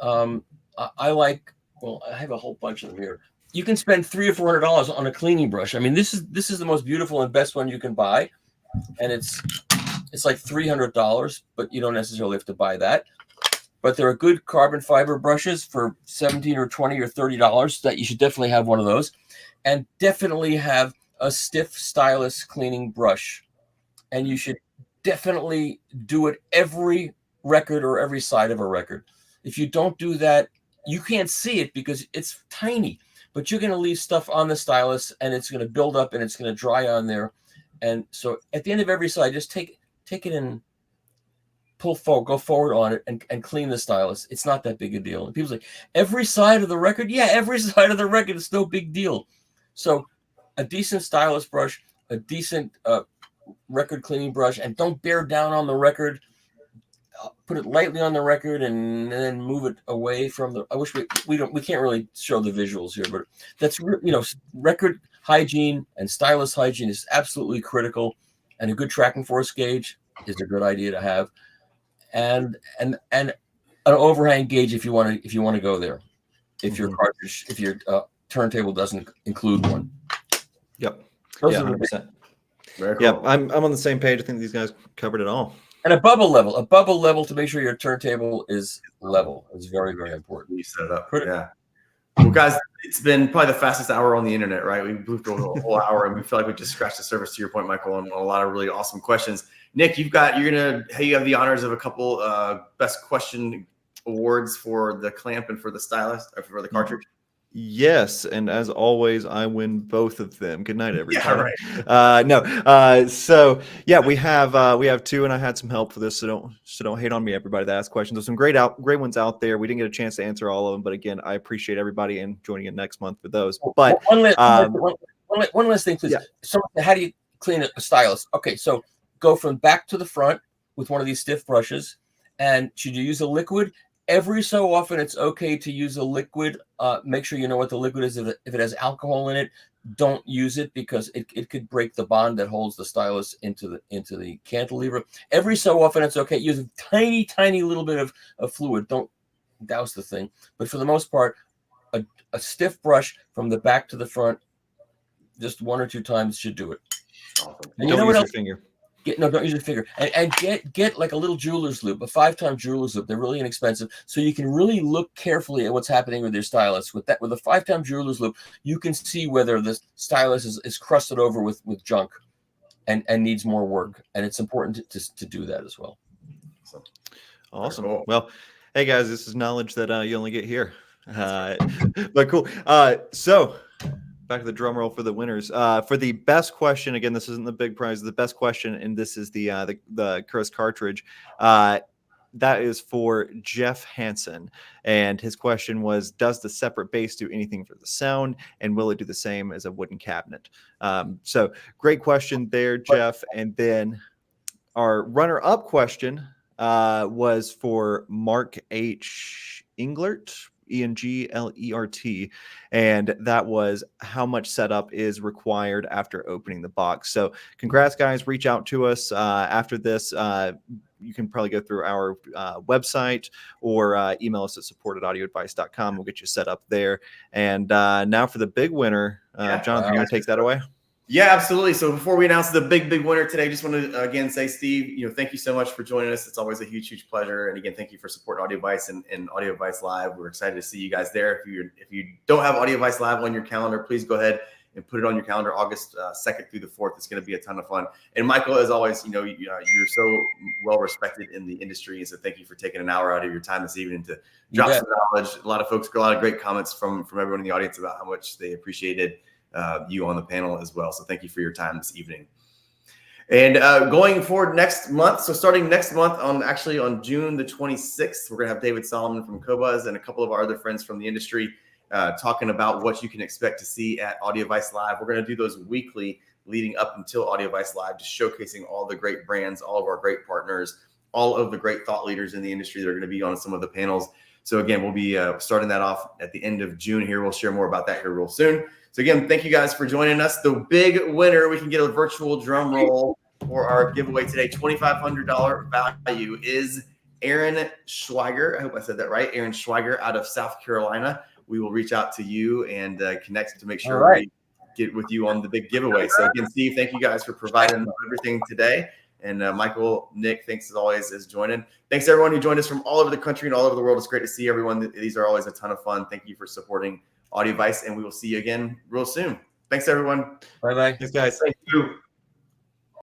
I have a whole bunch of them here. You can spend $300 or $400 on a cleaning brush. I mean, this is the most beautiful and best one you can buy, and it's like $300, but you don't necessarily have to buy that. But there are good carbon fiber brushes for $17 or $20 or $30 that you should definitely have one of those, and definitely have a stiff stylus cleaning brush, and you should definitely do it every record or every side of a record. If you don't do that, you can't see it because it's tiny. But you're going to leave stuff on the stylus, and it's going to build up, and it's going to dry on there. And so at the end of every side, just take it and go forward on it and clean the stylus. It's not that big a deal. And people say, every side of the record? Yeah, every side of the record. It's no big deal. So a decent stylus brush, a decent record cleaning brush, and don't bear down on the record. Put it lightly on the record and then move it away from the. I wish we can't really show the visuals here, but that's record hygiene and stylus hygiene is absolutely critical, and a good tracking force gauge is a good idea to have, and an overhang gauge if you want to go there, if your cartridge, if your turntable doesn't include one. Yep. Those yeah, are the 100%. Very cool. Yeah, I'm on the same page. I think these guys covered it all. And a bubble level to make sure your turntable is level is very, very important. You set it up. Yeah. Well, guys, it's been probably the fastest hour on the internet, right? We blew through a whole hour, and we feel like we just scratched the surface. To your point, Michael, on a lot of really awesome questions. Nick, you have the honors of a couple best question awards for the clamp and for the stylus, or for the cartridge. Yes, and as always, I win both of them. Good night, everybody. Yeah, right. So yeah, we have two, and I had some help for this. So don't hate on me, everybody that asked questions. There's some great ones out there. We didn't get a chance to answer all of them, but again, I appreciate everybody and joining in next month for those. But one last thing, please. Yeah. So how do you clean a stylus? Okay, so go from back to the front with one of these stiff brushes, and should you use a liquid? Every so often, it's okay to use a liquid. Make sure you know what the liquid is. If it has alcohol in it, don't use it because it could break the bond that holds the stylus into the cantilever. Every so often, it's okay. Use a tiny, tiny little bit of fluid. Don't douse the thing. But for the most part, a stiff brush from the back to the front, just 1 or 2 times should do it. Awesome. And you know what else? Your finger. Don't use your finger. And get like a little jeweler's loop, a 5-time jeweler's loop. They're really inexpensive, so you can really look carefully at what's happening with your stylus. With a 5-time jeweler's loop, you can see whether the stylus is crusted over with junk and needs more work. And it's important to do that as well. Awesome. Cool. Well, hey guys, this is knowledge that you only get here. But cool. So back to the drum roll for the winners. For the best question, again, this isn't the big prize. The best question, and this is the Chris Cartridge. That is for Jeff Hansen, and his question was: does the separate bass do anything for the sound, and will it do the same as a wooden cabinet? So great question there, Jeff. And then our runner-up question was for Mark H. Englert, Englert, and that was how much setup is required after opening the box. So congrats, guys. Reach out to us after this. You can probably go through our website or email us at support@audioadvice.com. We'll get you set up there. And now for the big winner, Jonathan, you want to take that away? Yeah, absolutely. So before we announce the big winner today, I just want to again say, Steve, thank you so much for joining us. It's always a huge pleasure. And again, thank you for supporting Audio Advice and Audio Advice Live. We're excited to see you guys there. If you don't have Audio Advice Live on your calendar, please go ahead and put it on your calendar, August 2nd through the 4th. It's going to be a ton of fun. And Michael, as always, you're so well respected in the industry. And so thank you for taking an hour out of your time this evening to drop some knowledge. A lot of great comments from everyone in the audience about how much they appreciated you on the panel as well. So thank you for your time this evening. And going forward next month, so starting next month on June the 26th, we're going to have David Solomon from Cobuzz and a couple of our other friends from the industry talking about what you can expect to see at Audio Advice Live. We're going to do those weekly leading up until Audio Advice Live, just showcasing all the great brands, all of our great partners, all of the great thought leaders in the industry that are going to be on some of the panels. So again, we'll be starting that off at the end of June here. We'll share more about that here real soon. So again, thank you guys for joining us. The big winner, we can get a virtual drum roll for our giveaway today. $2,500 value is Aaron Schweiger. I hope I said that right. Aaron Schweiger out of South Carolina. We will reach out to you and connect to make sure we get with you on the big giveaway. So again, Steve, thank you guys for providing everything today. And Michael, Nick, thanks as always as joining. Thanks to everyone who joined us from all over the country and all over the world. It's great to see everyone. These are always a ton of fun. Thank you for supporting Audio Advice, and we will see you again real soon. Thanks, everyone. Bye-bye. Thanks, guys. Thank you.